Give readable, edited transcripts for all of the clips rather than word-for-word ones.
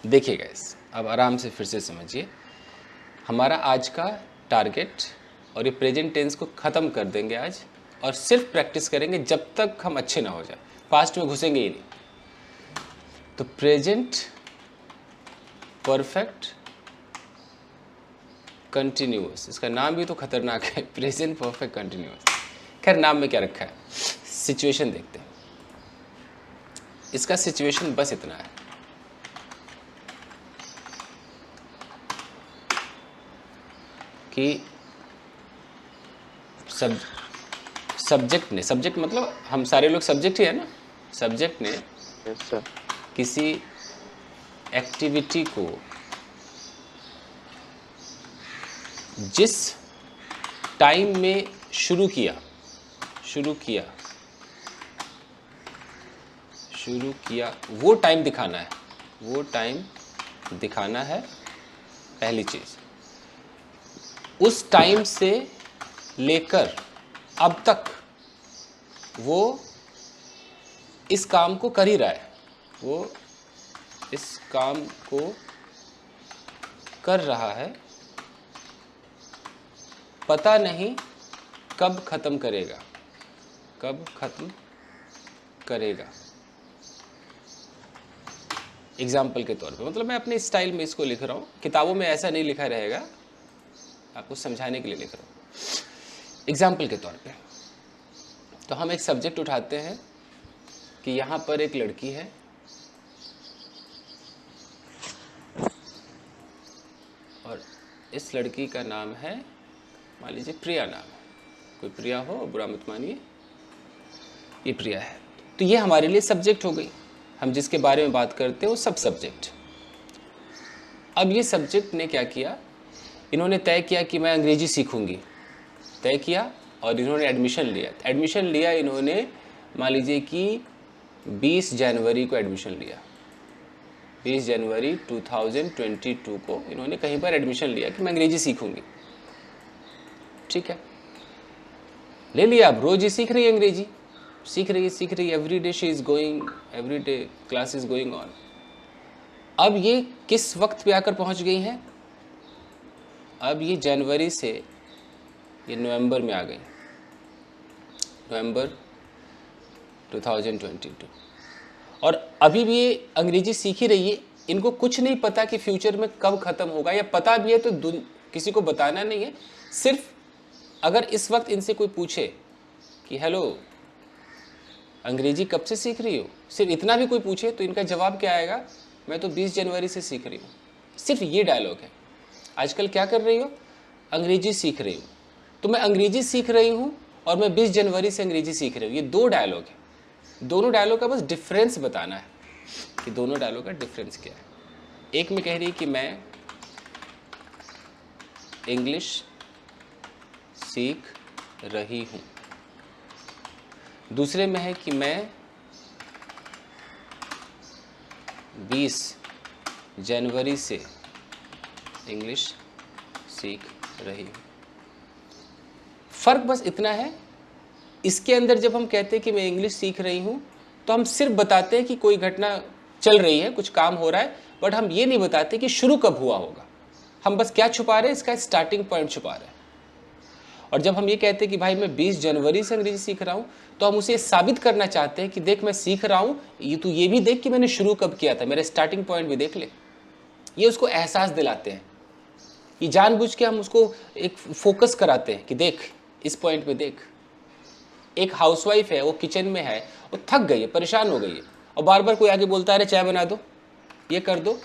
देखिए गाइस, अब आराम से फिर से समझिए। हमारा आज का टारगेट और ये प्रेजेंट टेंस को ख़त्म कर देंगे आज, और सिर्फ प्रैक्टिस करेंगे जब तक हम अच्छे ना हो जाए, पास्ट में घुसेंगे ही नहीं। तो प्रेजेंट परफेक्ट कंटिन्यूअस, इसका नाम भी तो खतरनाक है, प्रेजेंट परफेक्ट कंटिन्यूअस। खैर, नाम में क्या रखा है, सिचुएशन देखते हैं। इसका सिचुएशन बस इतना है कि सब्जेक्ट ने, सब्जेक्ट मतलब हम सारे लोग सब्जेक्ट ही है ना, सब्जेक्ट ने यस सर। किसी एक्टिविटी को जिस टाइम में शुरू किया वो टाइम दिखाना है, वो टाइम दिखाना है। पहली चीज, उस टाइम से लेकर अब तक वो इस काम को कर ही रहा है, वो इस काम को कर रहा है, पता नहीं कब खत्म करेगा, कब खत्म करेगा। एग्जाम्पल के तौर पे, मतलब मैं अपने स्टाइल में इसको लिख रहा हूँ, किताबों में ऐसा नहीं लिखा रहेगा, आपको समझाने के लिए लिख रहा हूँ। एग्जाम्पल के तौर पे, तो हम एक सब्जेक्ट उठाते हैं कि यहाँ पर एक लड़की है और इस लड़की का नाम है, मान लीजिए प्रिया नाम है, कोई प्रिया हो, बुरा मत मानिए, ये प्रिया है। तो ये हमारे लिए सब्जेक्ट हो गई, हम जिसके बारे में बात करते हैं वो सब सब्जेक्ट। अब ये सब्जेक्ट ने क्या किया, इन्होंने तय किया कि मैं अंग्रेजी सीखूंगी, तय किया, और इन्होंने एडमिशन लिया। एडमिशन लिया इन्होंने, मान लीजिए कि 20 जनवरी को एडमिशन लिया, 20 जनवरी 2022 को इन्होंने कहीं पर एडमिशन लिया कि मैं अंग्रेजी सीखूंगी। ठीक है, ले लिया, अब रोज ही सीख रही है अंग्रेजी, सीख रही, every day she is going, every day class is going on. अब ये किस वक्त पे आकर पहुंच गई हैं, अब ये जनवरी से ये नवंबर में आ गई, नवंबर 2022, और अभी भी ये अंग्रेजी सीख ही रही है। इनको कुछ नहीं पता कि फ्यूचर में कब ख़त्म होगा, या पता भी है तो किसी को बताना नहीं है। सिर्फ अगर इस वक्त इनसे कोई पूछे कि हेलो अंग्रेजी कब से सीख रही हो, सिर्फ इतना भी कोई पूछे, तो इनका जवाब क्या आएगा, मैं तो 20 जनवरी से सीख रही हूँ। सिर्फ ये डायलॉग है। आजकल क्या कर रही हो, अंग्रेजी सीख रही हूँ, तो मैं अंग्रेजी सीख रही हूँ और मैं 20 जनवरी से अंग्रेजी सीख रही हूँ, ये दो डायलॉग है। दोनों डायलॉग का बस डिफरेंस बताना है कि दोनों डायलॉग का डिफरेंस क्या है। एक में कह रही है कि मैं इंग्लिश सीख रही हूँ, दूसरे में है कि मैं 20 जनवरी से इंग्लिश सीख रही हूँ। फ़र्क बस इतना है, इसके अंदर जब हम कहते हैं कि मैं इंग्लिश सीख रही हूँ, तो हम सिर्फ बताते हैं कि कोई घटना चल रही है, कुछ काम हो रहा है, बट हम ये नहीं बताते कि शुरू कब हुआ होगा। हम बस क्या छुपा रहे हैं, इसका स्टार्टिंग पॉइंट छुपा रहे हैं। और जब हम ये कहते हैं कि भाई मैं 20 जनवरी से अंग्रेजी सीख रहा हूँ, तो हम उसे साबित करना चाहते हैं कि देख मैं सीख रहा हूँ, ये तू ये भी देख कि मैंने शुरू कब किया था, मेरा स्टार्टिंग पॉइंट भी देख ले। ये उसको एहसास दिलाते हैं, ये जानबूझ के हम उसको एक फोकस कराते हैं कि देख इस पॉइंट पे देख। एक हाउसवाइफ है, वो किचन में है, वो थक गई है, परेशान हो गई है, और बार बार कोई आगे बोलता है अरे चाय बना दो, ये कर दो।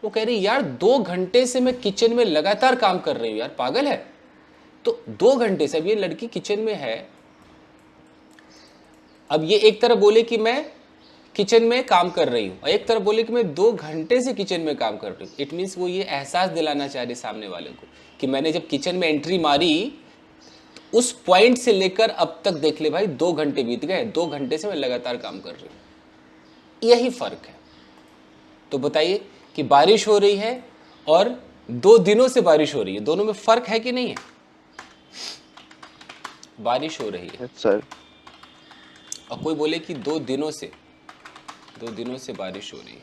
वो कह रही यार 2 घंटे से मैं किचन में लगातार काम कर रही हूँ, यार पागल है। तो 2 घंटे से, अब ये लड़की किचन में है, अब ये एक तरफ बोले कि मैं किचन में काम कर रही हूँ, और एक तरफ बोले कि मैं 2 घंटे से किचन में काम कर रही हूँ। इट मीन्स वो ये एहसास दिलाना चाह रही सामने वाले को कि मैंने जब किचन में एंट्री मारी, उस पॉइंट से लेकर अब तक देख ले भाई 2 घंटे बीत गए, 2 घंटे से मैं लगातार काम कर रही हूँ। यही फर्क है। तो बताइए कि बारिश हो रही है और 2 दिनों से बारिश हो रही है, दोनों में फर्क है कि नहीं है? बारिश हो रही है, यस सर। और कोई बोले कि 2 दिनों से बारिश हो रही है,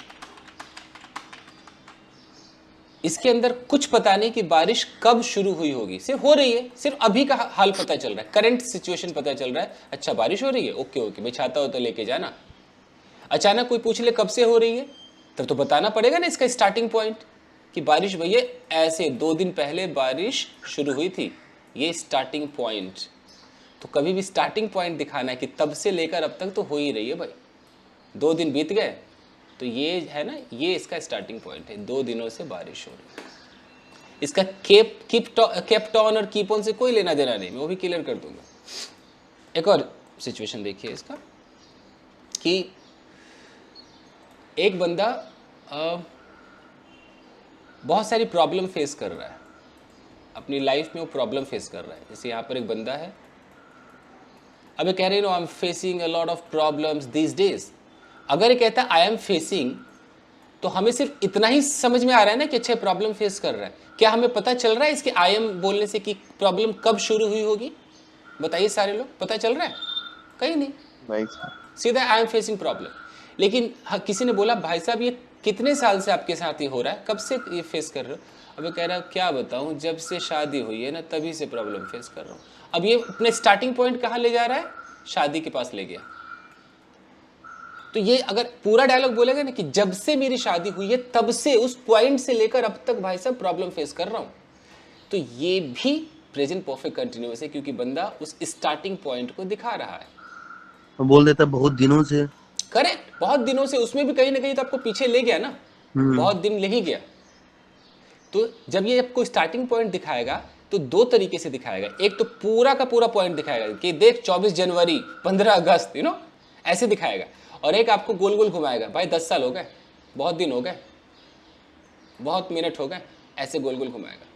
इसके अंदर कुछ पता नहीं कि बारिश कब शुरू हुई होगी, सिर्फ हो रही है, सिर्फ अभी का हाल पता चल रहा है, करंट सिचुएशन पता चल रहा है। अच्छा बारिश हो रही है, ओके ओके भाई छाता हो तो लेके जाना। अचानक कोई पूछ ले कब से हो रही है, तब तो बताना पड़ेगा ना इसका स्टार्टिंग पॉइंट कि बारिश भैया ऐसे 2 दिन पहले बारिश शुरू हुई थी, ये स्टार्टिंग पॉइंट। तो कभी भी स्टार्टिंग पॉइंट दिखाना है कि तब से लेकर अब तक तो हो ही रही है भाई, 2 दिन बीत गए तो ये है ना, ये इसका स्टार्टिंग पॉइंट है, 2 दिनों से बारिश हो रही है। इसका केप्टॉन और कीप ऑन से कोई लेना देना नहीं, मैं वो भी क्लियर कर दूंगा। एक और सिचुएशन देखिए इसका कि एक बंदा बहुत सारी प्रॉब्लम फेस कर रहा है अपनी लाइफ में, वो प्रॉब्लम फेस कर रहा है। जैसे यहाँ पर एक बंदा है, अब ये कह रहे no I am facing a lot of problems these days. अगर ये कहता है आई एम फेसिंग, तो हमें सिर्फ इतना ही समझ में आ रहा है ना कि अच्छा प्रॉब्लम फेस कर रहा है। क्या हमें पता चल रहा है इसके आई एम बोलने से कि प्रॉब्लम कब शुरू हुई होगी? बताइए सारे लोग, पता चल रहा है? कहीं नहीं, सीधा आई एम फेसिंग प्रॉब्लम। लेकिन किसी ने बोला भाई साहब ये कितने साल से आपके साथ ये हो रहा है, कब से ये फेस कर रहे हो? अब ये कह रहा है क्या बताऊं, जब से शादी हुई है ना तभी से प्रॉब्लम फेस कर रहा हूँ। अब ये अपने स्टार्टिंग पॉइंट कहाँ ले जा रहा है? शादी के पास ले गया। तो ये अगर पूरा डायलॉग बोलेगा ना कि जब से मेरी शादी हुई है तब से, उस पॉइंट से लेकर अब तक भाई साहब प्रॉब्लम फेस कर रहा हूं, तो ये भी प्रेजेंट परफेक्ट कंटिन्यूअस है, क्योंकि बंदा उस स्टार्टिंग पॉइंट को दिखा रहा है। बोल देता बहुत दिनों से, करेक्ट, बहुत दिनों से, उसमें भी कहीं ना कहीं तो आपको पीछे ले गया ना, बहुत दिन ले ही गया। तो जब ये आपको स्टार्टिंग पॉइंट दिखाएगा तो 2 तरीके से दिखाएगा। एक तो पूरा का पूरा पॉइंट दिखाएगा कि देख 24 जनवरी 15 अगस्त ऐसे दिखाएगा, और एक आपको गोल गोल घुमाएगा, भाई 10 साल हो गए, बहुत दिन हो गए, बहुत मिनट हो गए, ऐसे गोल गोल घुमाएगा।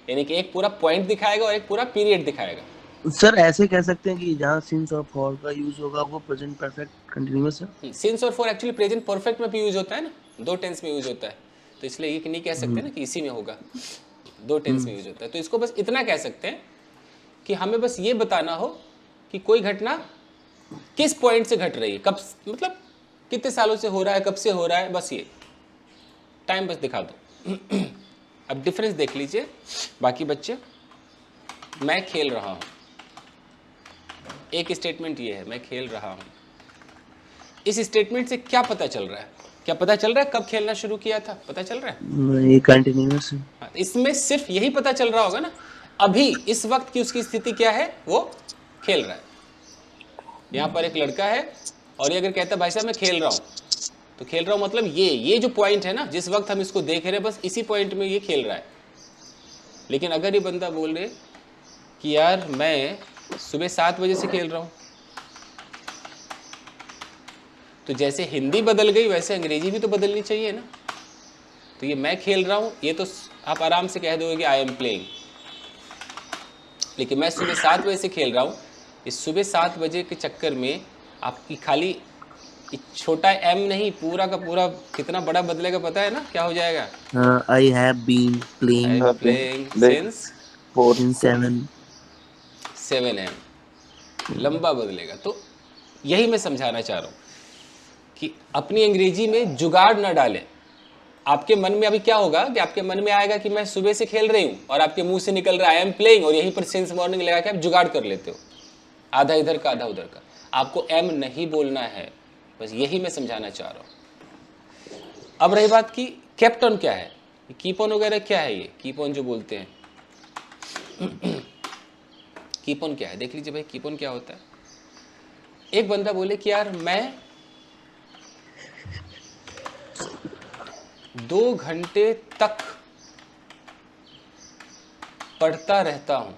यानी कि एक पूरा पॉइंट दिखाएगा और एक पूरा पीरियड दिखाएगा। सर ऐसे कह सकते हैं कि जहाँ सिंस और फॉर का यूज होगा वो प्रेजेंट परफेक्ट कंटिन्यूअस है। सिंस और फॉर एक्चुअली प्रेजेंट परफेक्ट में भी यूज होता है ना, 2 टेंस में यूज होता है, तो इसलिए ये नहीं कह सकते ना कि इसी में होगा, 2 टेंस में यूज होता है। तो इसको बस इतना कह सकते हैं कि हमें बस ये बताना हो कि कोई घटना किस पॉइंट से घट रही है, कब, मतलब कितने सालों से हो रहा है, कब से हो रहा है, बस ये टाइम बस दिखा दो। अब डिफरेंस देख लीजिए बाकी बच्चे। मैं खेल रहा हूं, एक स्टेटमेंट ये है, मैं खेल रहा हूं। इस स्टेटमेंट से क्या पता चल रहा है? क्या पता चल रहा है कब खेलना शुरू किया था? पता चल रहा है? ये कंटिन्यूअस है। हाँ, इसमें सिर्फ यही पता चल रहा होगा ना, अभी इस वक्त की उसकी स्थिति क्या है, वो खेल रहा है। यहाँ पर एक लड़का है और ये अगर कहता है भाई साहब मैं खेल रहा हूँ, तो खेल रहा हूँ मतलब ये जो पॉइंट है ना, जिस वक्त हम इसको देख रहे हैं, बस इसी पॉइंट में ये खेल रहा है। लेकिन अगर ये बंदा बोल रहे कि यार मैं सुबह 7 बजे से खेल रहा हूँ, तो जैसे हिंदी बदल गई वैसे अंग्रेजी भी तो बदलनी चाहिए ना। तो ये मैं खेल रहा हूँ, ये तो आप आराम से कह दोगे कि आई एम प्लेइंग। लेकिन मैं सुबह 7 बजे से खेल रहा हूँ, इस सुबह 7 बजे के चक्कर में आपकी खाली छोटा एम नहीं, पूरा का पूरा कितना बड़ा बदलेगा पता है ना, क्या हो जाएगा? I have been playing since 7 AM, लंबा बदलेगा। तो यही मैं समझाना चाह रहा हूँ कि अपनी अंग्रेजी में जुगाड़ न डालें। आपके मन में अभी क्या होगा कि आपके मन में आएगा कि मैं सुबह से खेल रही हूँ, और आपके मुंह से निकल रहा है आई एम प्लेइंग, और यहीं पर सिंस मॉर्निंग लगा के आप जुगाड़ कर लेते हो, आधा इधर का आधा उधर का। आपको एम नहीं बोलना है, बस यही मैं समझाना चाह रहा हूँ। अब रही बात की केप्ट ऑन क्या है, कीप ऑन वगैरह क्या है, ये कीप ऑन जो बोलते हैं, कीप ऑन क्या है देख लीजिए भाई। कीप ऑन क्या होता है? एक बंदा बोले कि यार मैं 2 घंटे तक पढ़ता रहता हूं,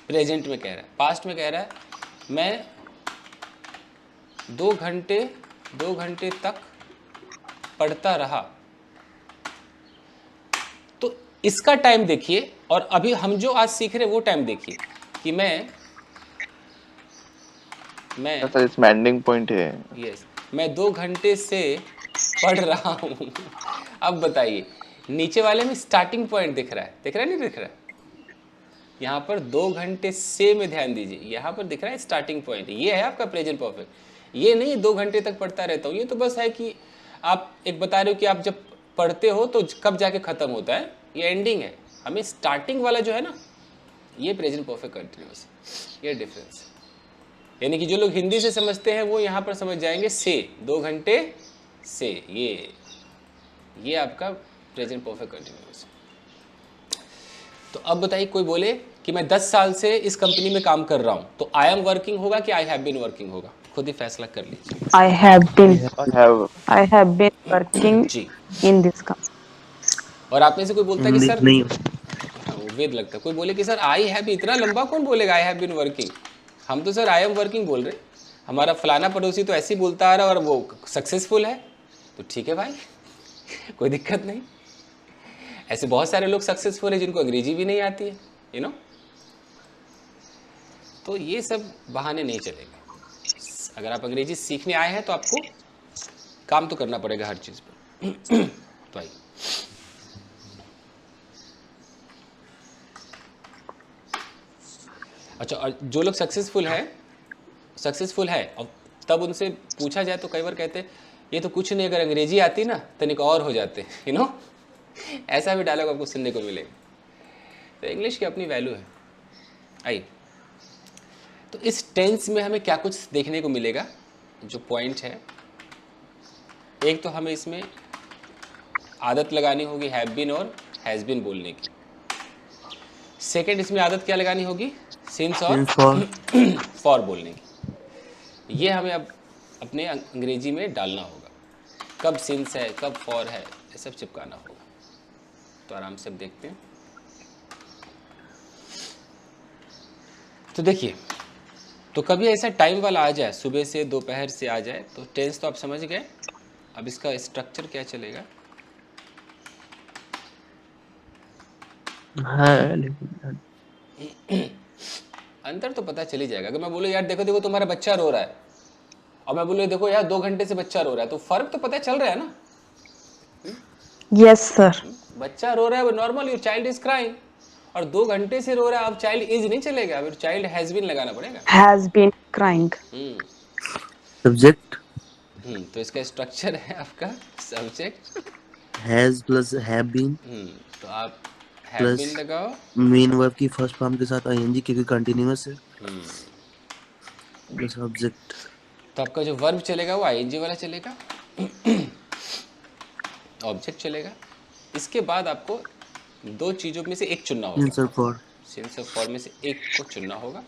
प्रेजेंट में कह रहा है, पास्ट में कह रहा है मैं 2 घंटे तक पढ़ता रहा। तो इसका टाइम देखिए, और अभी हम जो आज सीख रहे हैं वो टाइम देखिए कि मैं इसमें एंडिंग पॉइंट है। यस, मैं 2 घंटे से पढ़ रहा हूँ। अब बताइए, नीचे वाले में स्टार्टिंग पॉइंट दिख रहा है, नहीं दिख रहा है? यहाँ पर 2 घंटे से में ध्यान दीजिए, यहाँ पर दिख रहा है स्टार्टिंग पॉइंट, ये है आपका प्रेजेंट परफेक्ट। ये नहीं 2 घंटे तक पढ़ता रहता हूँ, ये तो बस है कि आप एक बता रहे हो कि आप जब पढ़ते हो तो कब जाके ख़त्म होता है, ये एंडिंग है। हमें स्टार्टिंग वाला जो है ना, ये प्रेजेंट परफेक्ट कंटिन्यूअस, ये डिफरेंस। यानी कि जो लोग हिंदी से समझते हैं वो यहाँ पर समझ जाएंगे से, 2 घंटे से, ये आपका प्रेजेंट परफेक्ट कंटिन्यूअस। तो अब बताइए, कोई बोले कि मैं 10 साल से इस कंपनी में काम कर रहा हूँ, तो आई एम वर्किंग होगा कि आई हैव बीन वर्किंग होगा? खुद ही फैसला कर लीजिए। I have been Have I have been working ji. in this company. और आप में से कोई बोलता है कि इंग्लिश सर, नहीं। हाँ, वो वेद लगता है। कोई बोले कि सर आई हैव, इतना लंबा कौन बोलेगा आई हैव बीन वर्किंग? हम तो सर आई एम वर्किंग बोल रहे, हमारा फलाना पड़ोसी तो ऐसे ही बोलता आ रहा और वो सक्सेसफुल है, तो ठीक है भाई, कोई दिक्कत नहीं। ऐसे बहुत सारे लोग सक्सेसफुल हैं जिनको अंग्रेजी भी नहीं आती है, यू नो। तो ये सब बहाने नहीं चलेंगे। अगर आप अंग्रेजी सीखने आए हैं तो आपको काम तो करना पड़ेगा हर चीज़ पर। तो आइए, अच्छा, और जो लोग सक्सेसफुल है और तब उनसे पूछा जाए तो कई बार कहते हैं ये तो कुछ नहीं, अगर अंग्रेजी आती ना तनिक और हो जाते, यू नो। ऐसा भी डायलॉग आपको सुनने को मिलेगा। तो इंग्लिश की अपनी वैल्यू है। आइए, तो इस टेंस में हमें क्या कुछ देखने को मिलेगा, जो पॉइंट है। एक तो हमें इसमें आदत लगानी होगी हैव बीन और हैज़ बीन बोलने की। सेकंड, इसमें आदत क्या लगानी होगी, सिंस और फॉर बोलने की। ये हमें अब अपने अंग्रेजी में डालना होगा। कब सिंस है, कब फॉर है, ये सब चिपकाना होगा। तो आराम से अब देखते हैं। तो देखिए, तो कभी ऐसा टाइम वाला आ जाए, सुबह से दोपहर से आ जाए, तो टेंस तो आप समझ गए। अब इसका स्ट्रक्चर क्या चलेगा, है लेकिन अंतर तो पता चल ही जाएगा। अगर मैं बोलूँ यार देखो देखो तुम्हारा बच्चा रो रहा है, और मैं बोलूँ देखो यार 2 घंटे से बच्चा रो रहा है, तो फर्क तो पता चल रहा है ना। Yes, sir. बच्चा रो रहा है वो normal, your child is crying, और 2 घंटे से रो रहा है, अब चाइल्ड इज नहीं चलेगा, अब चाइल्ड हैज बीन लगाना पड़ेगा। Has been crying. सब्जेक्ट तो इसका स्ट्रक्चर है आपका subject has plus have been तो आप हैव प्लस बीन लगाओ, मेन वर्ब की फर्स्ट फॉर्म के साथ आईएनजी क्योंकि कंटीन्यूअस है, प्लस ऑब्जेक्ट। तो आपका जो वर्ब चलेगा वो आईएनजी वाला चलेगा, ऑब्जेक्ट चलेगा। इसके बाद आपको 2 चीज़ों में से एक चुनना होगा, सिंस और फॉर। सिंस और फॉर में से एक को चुनना होगा।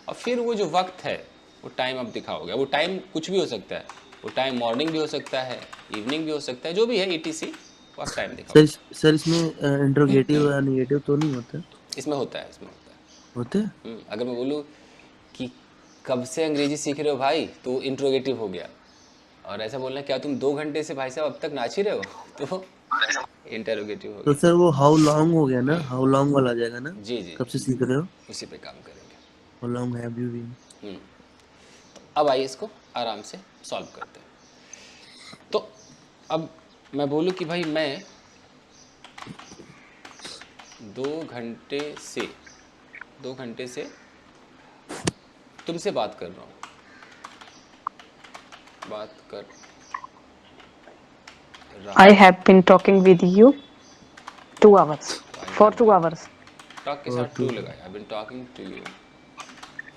और फिर वो जो वक्त है वो टाइम आप दिखाओगे। वो टाइम कुछ भी हो सकता है, वो टाइम मॉर्निंग भी हो सकता है, इवनिंग भी हो सकता है, जो भी है ETC, वो आप टाइम दिखाओगे। सर इसमें इंट्रोगेटिव या नेगेटिव तो नहीं होता? इसमें होता है, इसमें होता है। होते हैं? अगर मैं बोलूँ कि कब से अंग्रेजी सीख रहे हो भाई, तो इंट्रोगेटिव हो गया। और ऐसा बोलना क्या तुम 2 घंटे से भाई साहब अब तक नाच ही रहे हो, तो इंटरोगेटिव हो तो गया। सर वो हाउ लॉन्ग हो गया ना, हाउ लॉन्ग वाला आ जाएगा ना। जी जी, कब से सीख रहे हो, उसी पे काम करेंगे। How long have you been. अब आइए इसको आराम से सॉल्व करते हैं। तो अब मैं बोलूँ कि भाई मैं 2 घंटे से तुमसे बात कर रहा हूँ, बात कर रहा I have been talking with you 2 hours. For 2 hours. Talk के साथ 2 लगाया, I been talking to you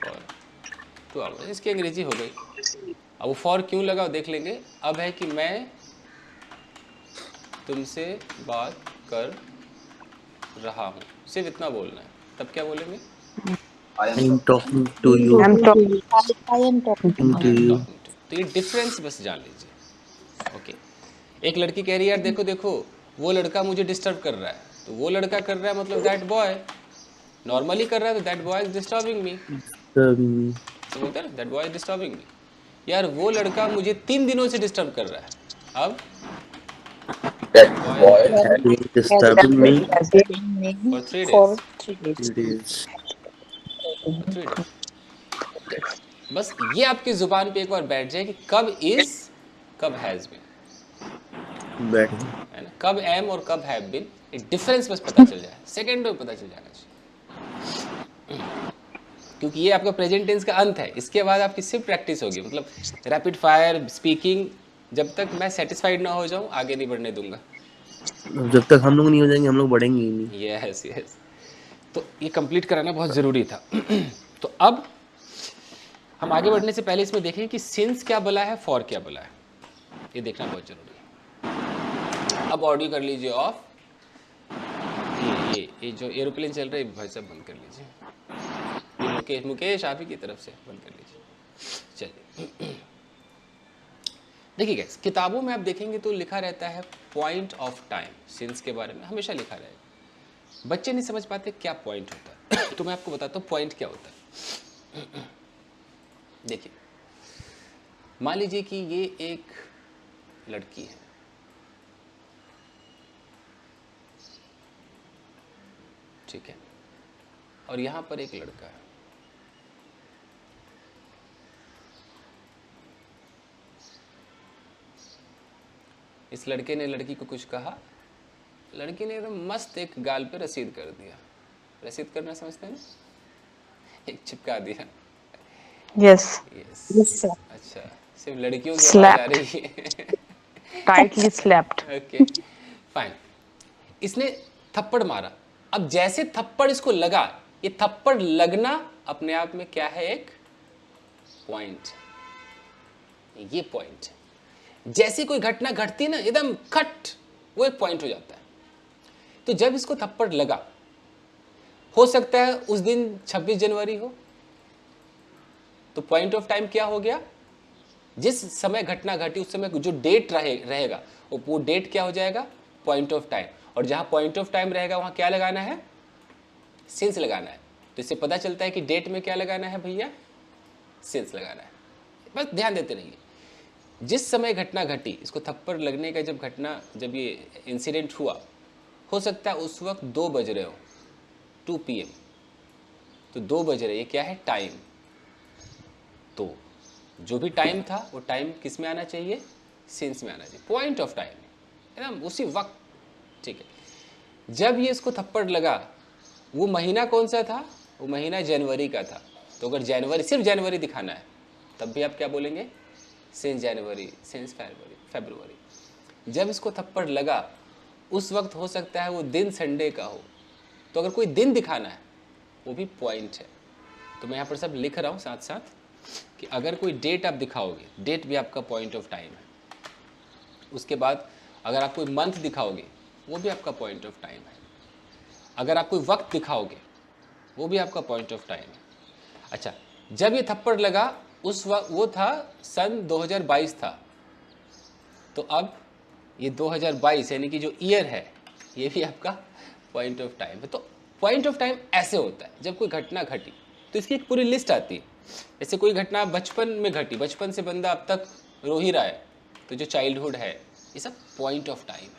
for 2 hours. इसकी अंग्रेजी हो गई। अब वो फॉर क्यों लगा देख लेंगे। अब है कि मैं तुमसे बात कर रहा हूँ, सिर्फ इतना बोलना है। तब क्या बोलेंगे, I am talking to you. I am talking. To you. तो ये डिफरेंस बस जान लीजिए। ओके, एक लड़की कह रही है यार देखो देखो वो लड़का मुझे डिस्टर्ब कर रहा है, तो वो लड़का कर रहा है मतलब दैट बॉय नॉर्मली कर रहा है, तो that boy is disturbing me. तो बोलते हैं ना that boy is disturbing me. यार वो लड़का मुझे 3 दिनों से डिस्टर्ब कर रहा है, अब disturbing me Has been for 3 for days. 3 days. 3 days. बस ये आपकी जुबान पे एक बार बैठ जाए कि कब इज, कब हैज बीन, बैठ है ना, कब एम और कब हैव बीन, एक डिफरेंस बस पता चल जाए, सेकंड में पता चल जाना चाहिए। क्योंकि ये आपका प्रेजेंट टेंस का अंत है। इसके बाद आपकी सिर्फ प्रैक्टिस होगी, मतलब रैपिड फायर स्पीकिंग जब तक मैं सेटिस्फाइड ना हो जाऊं आगे नहीं बढ़ने दूंगा। जब तक हम लोग नहीं हो जाएंगे हम लोग बढ़ेंगे ही नहीं। यस यस, तो ये कंप्लीट कराना बहुत ज़रूरी था। तो अब हम आगे बढ़ने से पहले इसमें देखें कि सिंस क्या बोला है, फॉर क्या बोला है, ये देखना बहुत ज़रूरी है। अब ऑडियो कर लीजिए ऑफ। ये जो एरोप्लेन चल रहा है भाई साहब बंद कर लीजिए। ये मुकेश आप ही की तरफ से बंद कर लीजिए। चलिए देखिए गाइस, किताबों में आप देखेंगे तो लिखा रहता है पॉइंट ऑफ टाइम, सिंस के बारे में हमेशा लिखा रहेगा। बच्चे नहीं समझ पाते क्या पॉइंट होता है। तो मैं आपको बताता हूँ पॉइंट क्या होता है। देखिए, मान लीजिए कि ये एक लड़की है, ठीक है, और यहां पर एक लड़का है। इस लड़के ने लड़की को कुछ कहा, लड़की ने एकदम मस्त एक गाल पे रसीद कर दिया। रसीद करना समझते हैं ना, एक चिपका दिया। Yes. यस, अच्छा, सिर्फ लड़कियों की आवाज आ रही है। Tightly slapped. Okay fine. इसने थप्पड़ मारा। अब जैसे थप्पड़ इसको लगा, ये थप्पड़ लगना अपने आप में क्या है, एक पॉइंट। ये पॉइंट जैसी कोई घटना घटती ना एकदम खट, वो एक पॉइंट हो जाता है। तो जब इसको थप्पड़ लगा, हो सकता है उस दिन 26 जनवरी हो, तो पॉइंट ऑफ टाइम क्या हो गया, जिस समय घटना घटी उस समय जो डेट रहेगा वो डेट क्या हो जाएगा, पॉइंट ऑफ टाइम। और जहां पॉइंट ऑफ टाइम रहेगा वहां क्या लगाना है, सिंस लगाना है। तो इससे पता चलता है कि डेट में क्या लगाना है भैया, सिंस लगाना है। बस ध्यान देते रहिए, जिस समय घटना घटी, इसको थप्पड़ लगने का जब ये इंसिडेंट हुआ, हो सकता है उस वक्त 2 बज रहे हो, 2 PM, तो 2 बज रहे, ये क्या है, टाइम। तो जो भी टाइम था वो टाइम किस में आना चाहिए, सिंस में आना चाहिए, पॉइंट ऑफ टाइम एकदम उसी वक्त, ठीक है। जब ये इसको थप्पड़ लगा, वो महीना कौन सा था, वो महीना जनवरी का था। तो अगर जनवरी, सिर्फ जनवरी दिखाना है, तब भी आप क्या बोलेंगे, सिंस जनवरी, सिंस फरवरी। जब इसको थप्पड़ लगा उस वक्त हो सकता है वो दिन संडे का हो, तो अगर कोई दिन दिखाना है वो भी पॉइंट है। तो मैं यहाँ पर सब लिख रहा हूँ साथ साथ कि अगर कोई डेट आप दिखाओगे, डेट भी आपका पॉइंट ऑफ टाइम है। उसके बाद अगर आप कोई मंथ दिखाओगे, वो भी आपका पॉइंट ऑफ टाइम है। अगर आप कोई वक्त दिखाओगे, वो भी आपका पॉइंट ऑफ टाइम है। अच्छा, जब ये थप्पड़ लगा उस वक्त वो था सन 2022 था, तो अब ये 2022 यानी कि जो ईयर है, ये भी आपका पॉइंट ऑफ टाइम है। तो पॉइंट ऑफ टाइम ऐसे होता है, जब कोई घटना घटी तो इसकी एक पूरी लिस्ट आती है। जैसे कोई घटना बचपन में घटी, बचपन से बंदा अब तक रो ही रहा है, तो जो चाइल्डहुड है, ये सब पॉइंट ऑफ टाइम है।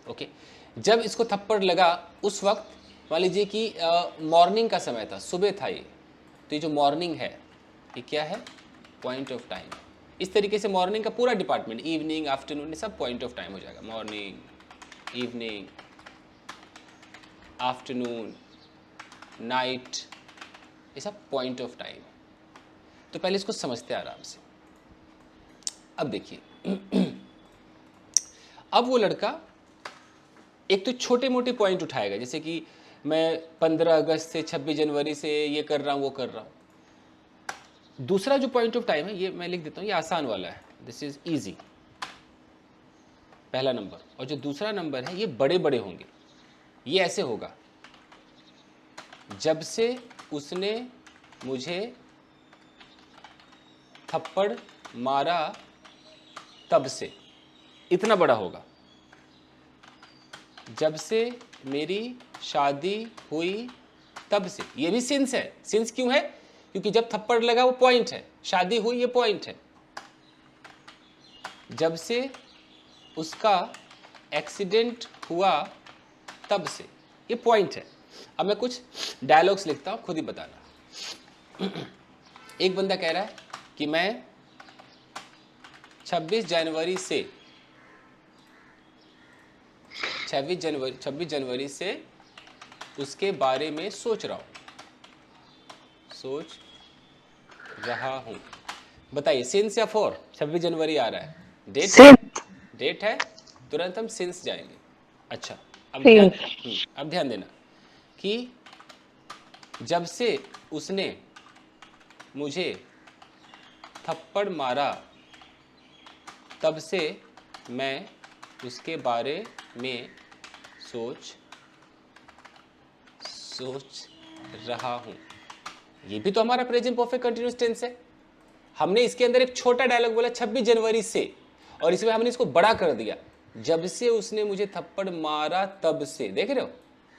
ओके, जब इसको थप्पड़ लगा उस वक्त मान लीजिए कि मॉर्निंग का समय था, सुबह था ये, तो ये जो मॉर्निंग है ये क्या है, पॉइंट ऑफ टाइम। इस तरीके से मॉर्निंग का पूरा डिपार्टमेंट, इवनिंग, आफ्टरनून, ये सब पॉइंट ऑफ टाइम हो जाएगा। मॉर्निंग, इवनिंग, आफ्टरनून, नाइट, ये सब पॉइंट ऑफ टाइम। तो पहले इसको समझते हैं आराम से। अब देखिए, अब वो लड़का एक तो छोटे मोटे पॉइंट उठाएगा, जैसे कि मैं 15 अगस्त से 26 जनवरी से ये कर रहा हूँ, वो कर रहा हूँ। दूसरा जो पॉइंट ऑफ टाइम है, ये मैं लिख देता हूँ, ये आसान वाला है, दिस इज इजी, पहला नंबर। और जो दूसरा नंबर है ये बड़े बड़े होंगे। ये ऐसे होगा, जब से उसने मुझे थप्पड़ मारा तब से, इतना बड़ा होगा। जब से मेरी शादी हुई तब से, ये भी सिंस है। सिंस क्यों है, क्योंकि जब थप्पड़ लगा वो पॉइंट है, शादी हुई ये पॉइंट है। जब से उसका एक्सीडेंट हुआ तब से, ये पॉइंट है। अब मैं कुछ डायलॉग्स लिखता हूं, खुद ही बताना। एक बंदा कह रहा है कि मैं 26 जनवरी से उसके बारे में सोच रहा हूं। बताइए सिंस या फॉर? 26 जनवरी आ रहा है, डेट Since. डेट है, तुरंत हम सिंस जाएंगे। अच्छा अब Since. अब ध्यान देना कि जब से उसने मुझे थप्पड़ मारा तब से मैं उसके बारे में सोच रहा हूँ। ये भी तो हमारा प्रेजेंट परफेक्ट कंटिन्यूअस टेंस है। हमने इसके अंदर एक छोटा डायलॉग बोला 26 जनवरी से, और इसमें हमने इसको बड़ा कर दिया, जब से उसने मुझे थप्पड़ मारा तब से। देख रहे हो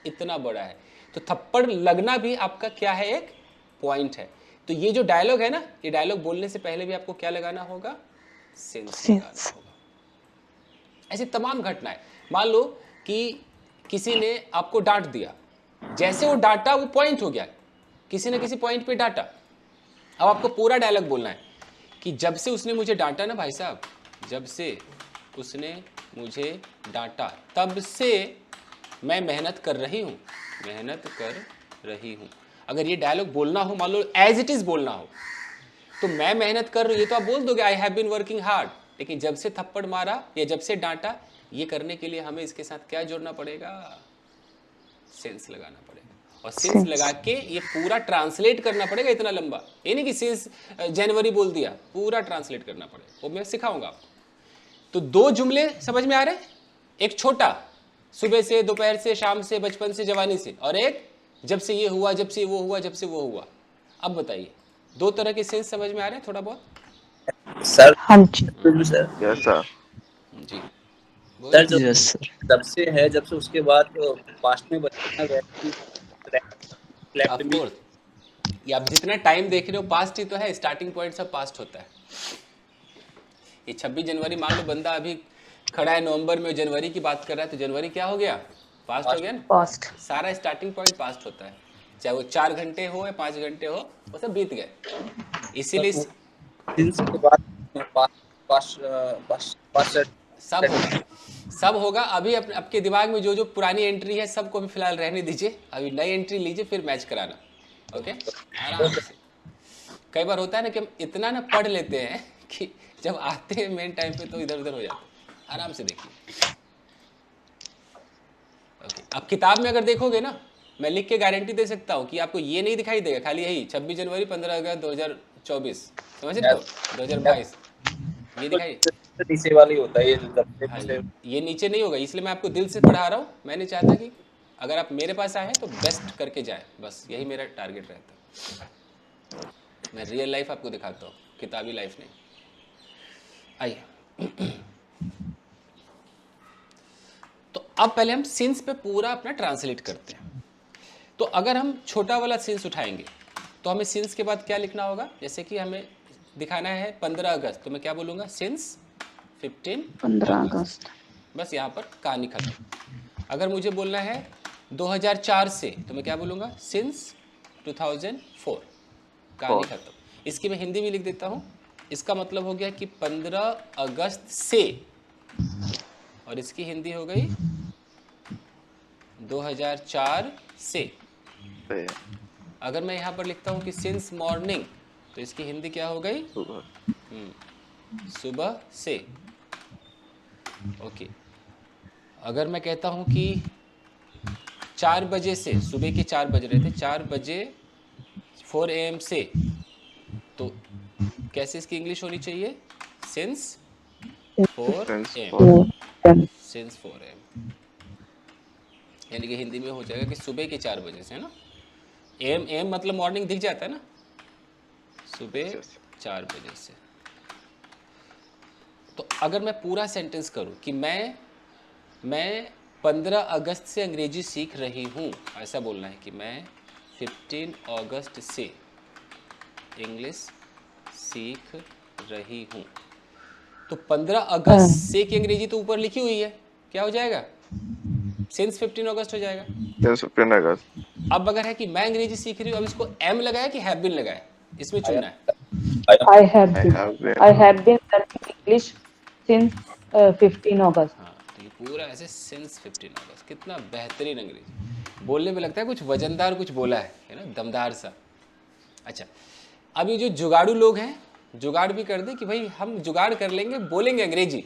इतना बड़ा है। तो थप्पड़ लगना भी आपका क्या है, एक पॉइंट है। तो ये जो डायलॉग है ना, ये डायलॉग बोलने से पहले भी आपको क्या लगाना होगा, सेंस लगाना होगा। ऐसी तमाम घटनाएं, मान लो कि किसी ने आपको डांट दिया, जैसे वो डांटा वो पॉइंट हो गया, किसी ने किसी पॉइंट पे डांटा। अब आपको पूरा डायलॉग बोलना है कि जब से उसने मुझे डांटा ना भाई साहब, जब से उसने मुझे डांटा तब से मैं मेहनत कर रही हूँ, मेहनत कर रही हूँ। अगर ये डायलॉग बोलना हो, मान लो एज इट इज बोलना हो, तो मैं मेहनत कर रही हूँ, ये तो आप बोल दोगे I have been working hard. लेकिन जब से थप्पड़ मारा या जब से डांटा, ये करने के लिए हमें इसके साथ क्या जोड़ना पड़ेगा, सेंस लगाना पड़ेगा। और सेंस लगा के ये पूरा ट्रांसलेट करना पड़ेगा इतना लंबा। ये नहीं कि सेंस जनवरी बोल दिया, पूरा ट्रांसलेट करना पड़ेगा, वो मैं सिखाऊंगा आपको। तो 2 जुमले समझ में आ रहे हैं, एक छोटा सुबह से, दोपहर से, शाम से, बचपन से, जवानी से, और एक जब से ये हुआ, जब से वो हुआ, जब से वो हुआ। अब बताइए 2 तरह के सेंस समझ में आ रहे हैं थोड़ा बहुत? सर हाँ जी। Sir yes sir. जी सर जो यस सर। जब से है, जब से उसके बाद पास्ट में बचना ऑफ कोर्स, ये आप जितना टाइम देख रहे हो पास्ट ही तो है, स्टार्टिंग पॉइंट सब पास्ट होता है। ये 26 जनवरी मान लो बंदा अभी खड़ा है नवंबर में, जनवरी की बात कर रहा है, तो जनवरी क्या हो गया, पास्ट हो गया ना। Past. सारा स्टार्टिंग पॉइंट पास्ट होता है, चाहे वो 4 घंटे हो या 5 घंटे हो, वो सब बीत गए। इसीलिए सिंस के बाद पास्ट सब होगा। अभी आपके दिमाग में जो जो पुरानी एंट्री है सबको भी फिलहाल रहने दीजिए, अभी नई एंट्री लीजिए, फिर मैच कराना। ओके, आराम से। कई बार होता है ना कि हम इतना ना पढ़ लेते हैं कि जब आते हैं मेन टाइम पे तो इधर उधर हो जाते हैं। आराम से देखिए। ओके, अब किताब में अगर देखोगे ना, मैं लिख के गारंटी दे सकता हूँ कि आपको ये नहीं दिखाई देगा, खाली यही 26 जनवरी 15 अगस्त 2024, समझ रहे हो, 2022, ये दिखाई। नीचे वाली होता है ये जो हाँ, ये नीचे नहीं होगा, इसलिए मैं आपको दिल से पढ़ा रहा हूँ। मैं नहीं चाहता कि अगर आप मेरे पास आए तो बेस्ट करके जाए, बस यही मेरा टारगेट रहता है। मैं रियल लाइफ आपको दिखाता हूँ, किताबी लाइफ नहीं। आइए, तो अब पहले हम सिंस पे पूरा अपना ट्रांसलेट करते हैं। तो अगर हम छोटा वाला सिंस उठाएंगे तो हमें सिंस के बाद क्या लिखना होगा, जैसे कि हमें दिखाना है 15 अगस्त, तो मैं क्या बोलूँगा, सिंस 15 अगस्त। बस यहाँ पर कहानी खत्म। अगर मुझे बोलना है 2004 से, तो मैं क्या बोलूँगा, सिंस 2004, कहानी खत्म। इसकी मैं हिंदी भी लिख देता हूँ। इसका मतलब हो गया कि 15 अगस्त से, और इसकी हिंदी हो गई 2004 से। अगर मैं यहाँ पर लिखता हूँ कि सिंस मॉर्निंग, तो इसकी हिंदी क्या हो गई, सुबह से। ओके, अगर मैं कहता हूँ कि 4 बजे से, सुबह के 4 बज रहे थे, 4 बजे 4 AM से, तो कैसे इसकी इंग्लिश होनी चाहिए, सिंस 4 AM, सिंस 4 AM, यानी कि हिंदी में हो जाएगा कि सुबह के 4 बजे से, है ना। एम मतलब मॉर्निंग दिख जाता है ना, सुबह 4 बजे से। तो अगर मैं पूरा सेंटेंस करूं कि मैं 15 अगस्त से अंग्रेजी सीख रही हूं, ऐसा बोलना है कि मैं 15 अगस्त से इंग्लिश सीख रही हूं। तो 15 अगस्त से की अंग्रेजी तो ऊपर लिखी हुई है, क्या हो जाएगा, सिंस 15 अगस्त हो जाएगा। सिंस 15 अगस्त। अब अगर है कि मैं अंग्रेजी सीख रही हूँ, अब इसको एम लगाया कि हैव बीन लगाया, इसमें चुनना है। I have been learning English since 15 August. हाँ, तो ये पूरा ऐसे सिंस 15 अगस्त, कितना बेहतरीन अंग्रेजी, बोलने में लगता है कुछ वजनदार कुछ बोला है ना, दमदार सा। अच्छा, अब ये जो जुगाड़ू लोग हैं जुगाड़ भी कर दे कि भाई हम जुगाड़ कर लेंगे, बोलेंगे अंग्रेजी,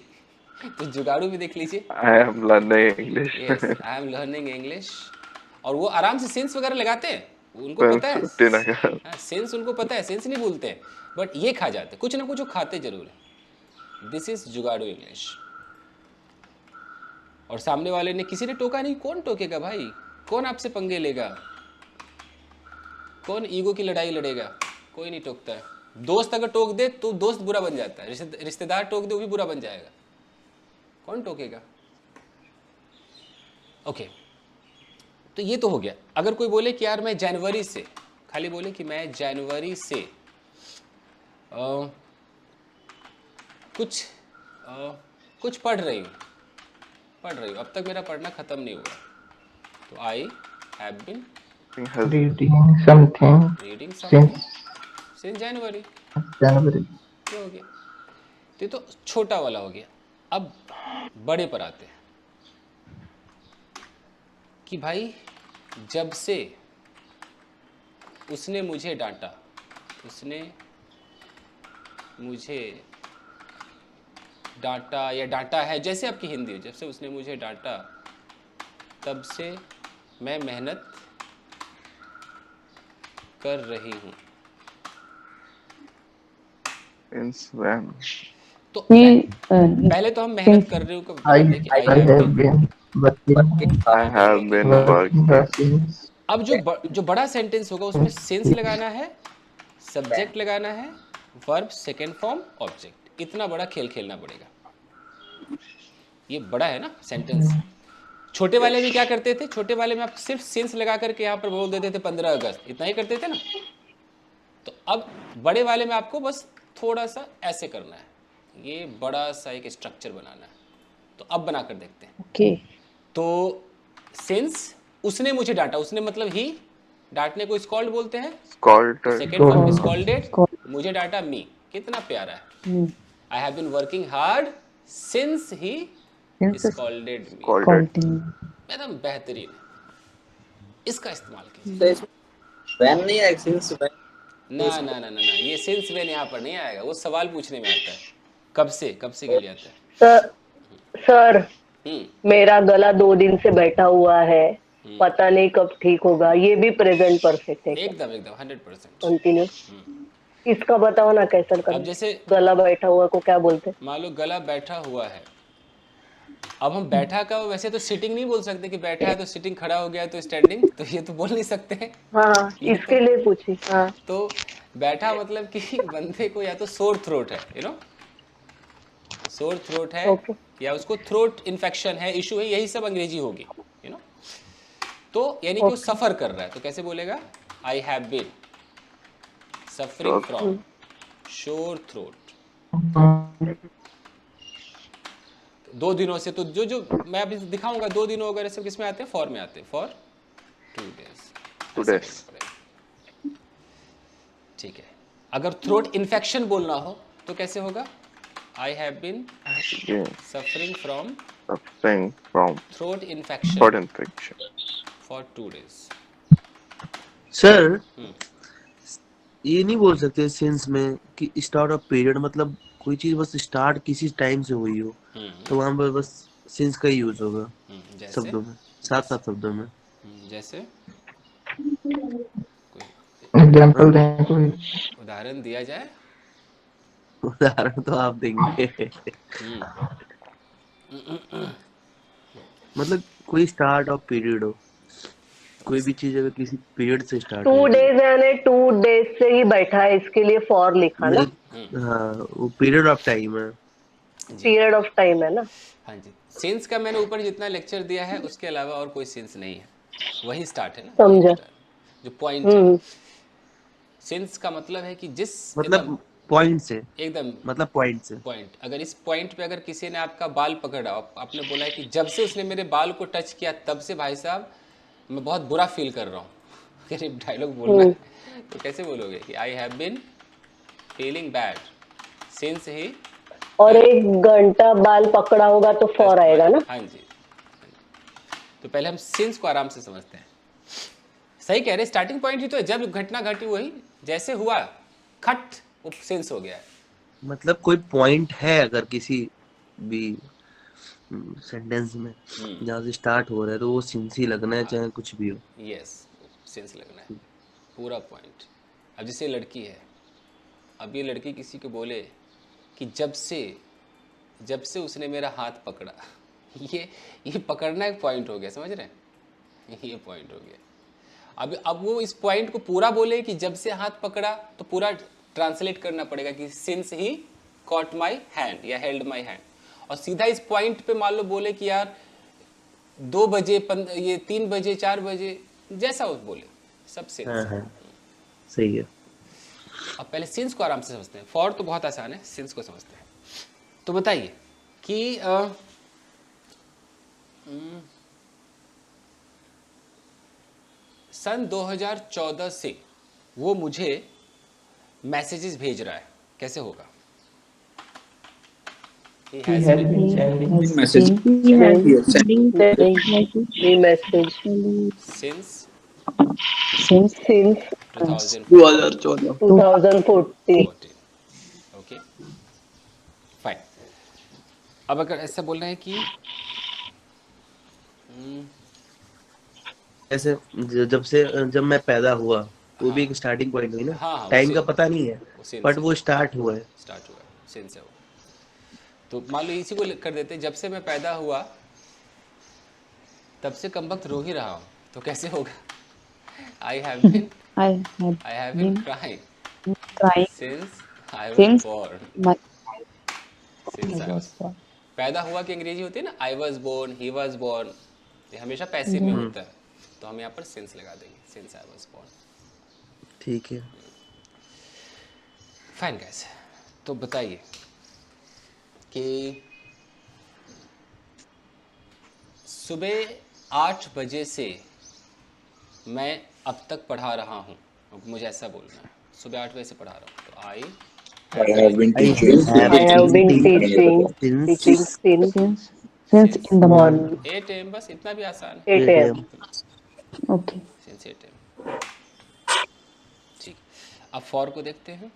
तो जुगाड़ू भी देख लीजिए। I am learning English. Yes, I am learning English. और वो आराम से सेंस वगैरह लगाते हैं, उनको पता है, 15 अगर हाँ, सेंस उनको पता है, सेंस नहीं भूलते हैं, बट ये खा जाते, कुछ ना कुछ वो खाते जरूर है। दिस इज जुगाड़ू इंग्लिश। और सामने वाले ने, किसी ने टोका नहीं, कौन टोकेगा भाई, कौन आपसे पंगे लेगा, कौन ईगो की लड़ाई लड़ेगा, कोई नहीं टोकता है। दोस्त अगर टोक दे तो दोस्त बुरा बन जाता है, रिश्तेदार टोक दे वो भी बुरा बन जाएगा, कौन टोकेगा। ओके, तो ये तो हो गया। अगर कोई बोले कि यार मैं जनवरी से, खाली बोले कि मैं जनवरी से कुछ पढ़ रही हूँ, अब तक मेरा पढ़ना ख़त्म नहीं हुआ, तो I have been reading something reading something since since January. January. ये हो गया, तो ये तो छोटा वाला हो गया। अब बड़े पर आते हैं कि भाई जब से उसने मुझे डांटा, उसने मुझे डांटा या डांटा है, जैसे आपकी हिंदी हो, जब से उसने मुझे डांटा तब से मैं मेहनत कर रही हूँ। Since when? तो He पहले तो हम मेहनत कर रहे हो को I बताते हैं कि I I have have been. been working I have been working. since अब जो बड़ा सेंटेंस होगा उसमें सेंस लगाना है, सब्जेक्ट लगाना है, वर्ब सेकंड फॉर्म ऑब्जेक्ट, इतना बड़ा खेल खेलना पड़ेगा। ये बड़ा है ना सेंटेंस। छोटे वाले में क्या करते थे, छोटे वाले में आप सिर्फ सेंस लगा करके यहाँ पर बोल देते थे 15 अगस्त, इतना ही करते थे ना। तो अब बड़े वाले में आपको बस थोड़ा सा ऐसे करना है, ये बड़ा सा एक स्ट्रक्चर बनाना है। तो अब बना कर देखते हैं। okay. तो सिंस उसने मुझे डांटा, उसने मतलब ही, डांटने को स्कॉल्ड बोलते हैं, Scolded. सेकेंड फॉर्म स्कॉल्डेड, मुझे डांटा मी, कितना प्यारा है। I have been working hard since he Since scolded me, Scolded. scolding. एकदम बेहतरीन, इसका इस्तेमाल कीजिए। तो इसमें वैन नहीं है, सिंस वैन। ना ना ना ना ना, ये सिंस वेन यहाँ पर नहीं आएगा, वो सवाल पूछने में आता है, कब से के लिए आता है। सर हम्म, मेरा गला 2 दिन से बैठा हुआ है, पता नहीं कब ठीक होगा, ये भी प्रेजेंट परफेक्ट है क्या? एकदम एकदम 100%। कंटिन्यूस। इसका बताओ ना कैसे अब करें। जैसे गला बैठा हुआ को क्या बोलते हैं? मान लो गला बैठा हुआ है, अब हम बैठा का वैसे तो सिटिंग नहीं बोल सकते कि बैठा है तो सिटिंग, खड़ा हो गया तो स्टैंडिंग, तो ये तो बोल नहीं सकते हैं। हाँ इसके लिए पूछी। हाँ तो बैठा मतलब कि बंदे को या तो सोर थ्रोट है, यू नो, सोर थ्रोट है, ओके। या उसको थ्रोट इन्फेक्शन है, इशू है, यही सब अंग्रेजी होगी, यू नो। तो यानी कि वो सफर कर रहा है, तो कैसे बोलेगा, I have been suffering from sore throat, 2 दिनों से। तो जो मैं अभी दिखाऊंगा 2 दिनों वगैरह सब किस में आते हैं, फॉर में आते हैं, फॉर 2 days। 2 days. ठीक है। अगर थ्रोट इन्फेक्शन बोलना हो तो कैसे होगा, I have been Yeah. Suffering from Suffering from throat infection throat infection. For 2 days। Sir ये नहीं बोल सकते सेंस में कि स्टार्ट ऑफ पीरियड, मतलब कोई चीज बस स्टार्ट किसी टाइम से हुई हो तो वहां पर बस सेंस का यूज होगा जैसे शब्दों में, साथ शब्दों में। जैसे एग्जाम्पल दें कोई। उदाहरण दिया जाए। उदाहरण तो आप देंगे। मतलब कोई स्टार्ट ऑफ पीरियड हो, कोई भी चीज अगर किसी पीरियड से स्टार्ट 2 हो। days यानी 2 days से ही बैठा है, इसके लिए फॉर लिखा ना। हाँ वो पीरियड ऑफ टाइम है। पीरियड ऑफ टाइम है ना। हाँ जी, सेंस का मैंने ऊपर जितना लेक्चर दिया है उसके अलावा और कोई सेंस नहीं है, वही स्टार्ट है ना, समझा। वही start। जो पॉइंट है, सेंस का मतलब है कि जिस मतलब पॉइंट से, एकदम मतलब पॉइंट से। पॉइंट, अगर इस पॉइंट पे अगर किसी ने आपका बाल पकड़ा, आपने बोला है कि जब से उसने मेरे बाल को टच किया तब से भाई साहब मैं बहुत बुरा फील कर रहा हूँ, अगर एक डायलॉग बोलना है तो कैसे बोलोगे कि I have been feeling bad, sense ही। और 1 घंटा बाल पकड़ा होगा तो फॉर आएगा ना। हाँ जी। तो पहले हम सेंस को आराम से समझते हैं। सही कह रहे, स्टार्टिंग पॉइंट ही तो है, जब घटना घटी वही, जैसे हुआ खट वो सेंस हो गया है। मतलब कोई पॉइंट है अगर किसी भी सेंटेंस में जहाँ से स्टार्ट हो रहा है तो वो सिंस ही लगना है चाहे कुछ भी हो। यस, सेंस लगना है, पूरा पॉइंट। अब जैसे लड़की है, अब ये लड़की किसी को बोले कि जब से उसने मेरा हाथ पकड़ा, ये पकड़ना एक पॉइंट हो गया, समझ रहे हैं, ये पॉइंट हो गया। अब वो इस पॉइंट को पूरा बोले कि जब से हाथ पकड़ा, तो पूरा ट्रांसलेट करना पड़ेगा कि since he caught my hand या हेल्ड माई हैंड। और सीधा इस पॉइंट पे मान लो बोले कि यार 2 बजे, ये 3 बजे, 4 बजे, जैसा वो बोले, सब हाँ सिंस। हाँ सही है। अब पहले सिंस को आराम से समझते हैं, फॉर तो बहुत आसान है, सिंस को समझते हैं। तो बताइए कि सन 2014 से वो मुझे मैसेजेस भेज रहा है, कैसे होगा? He has been message the message since since 2014. 2014. Okay fine. अब अगर ऐसा बोलना है कि ऐसे जब मैं पैदा हुआ वो भी एक स्टार्टिंग पॉइंट हुई ना। हाँ, टाइम उसे का पता नहीं है वो since बट है, वो स्टार्ट हुआ है। स्टार्ट हुआ है, सिंस है वो। तो मान लो इसी को कर देते, जब से मैं पैदा हुआ तब से कम वक्त रो ही रहा हूँ, तो कैसे होगा? I have been I have been crying crying since I was since born. my since I was was born. पैदा हुआ की अंग्रेजी होती है ना, I was born, he was born, ये हमेशा पैसिव में होता है, तो हम यहाँ पर सिंस लगा देंगे, सिंस आई वाज बोर्न। ठीक है। फाइन गाइस, तो बताइए कि सुबह 8 बजे से मैं अब तक पढ़ा रहा हूँ, मुझे ऐसा बोलना है, सुबह 8 बजे से पढ़ा रहा हूँ, तो आई I have been I teaching I have been teaching since since Since in the morning. morning 8 AM, बस इतना भी आसान है, 8 8 a.m. am। Okay. Since 8 AM। ठीक, अब फॉर को देखते हैं।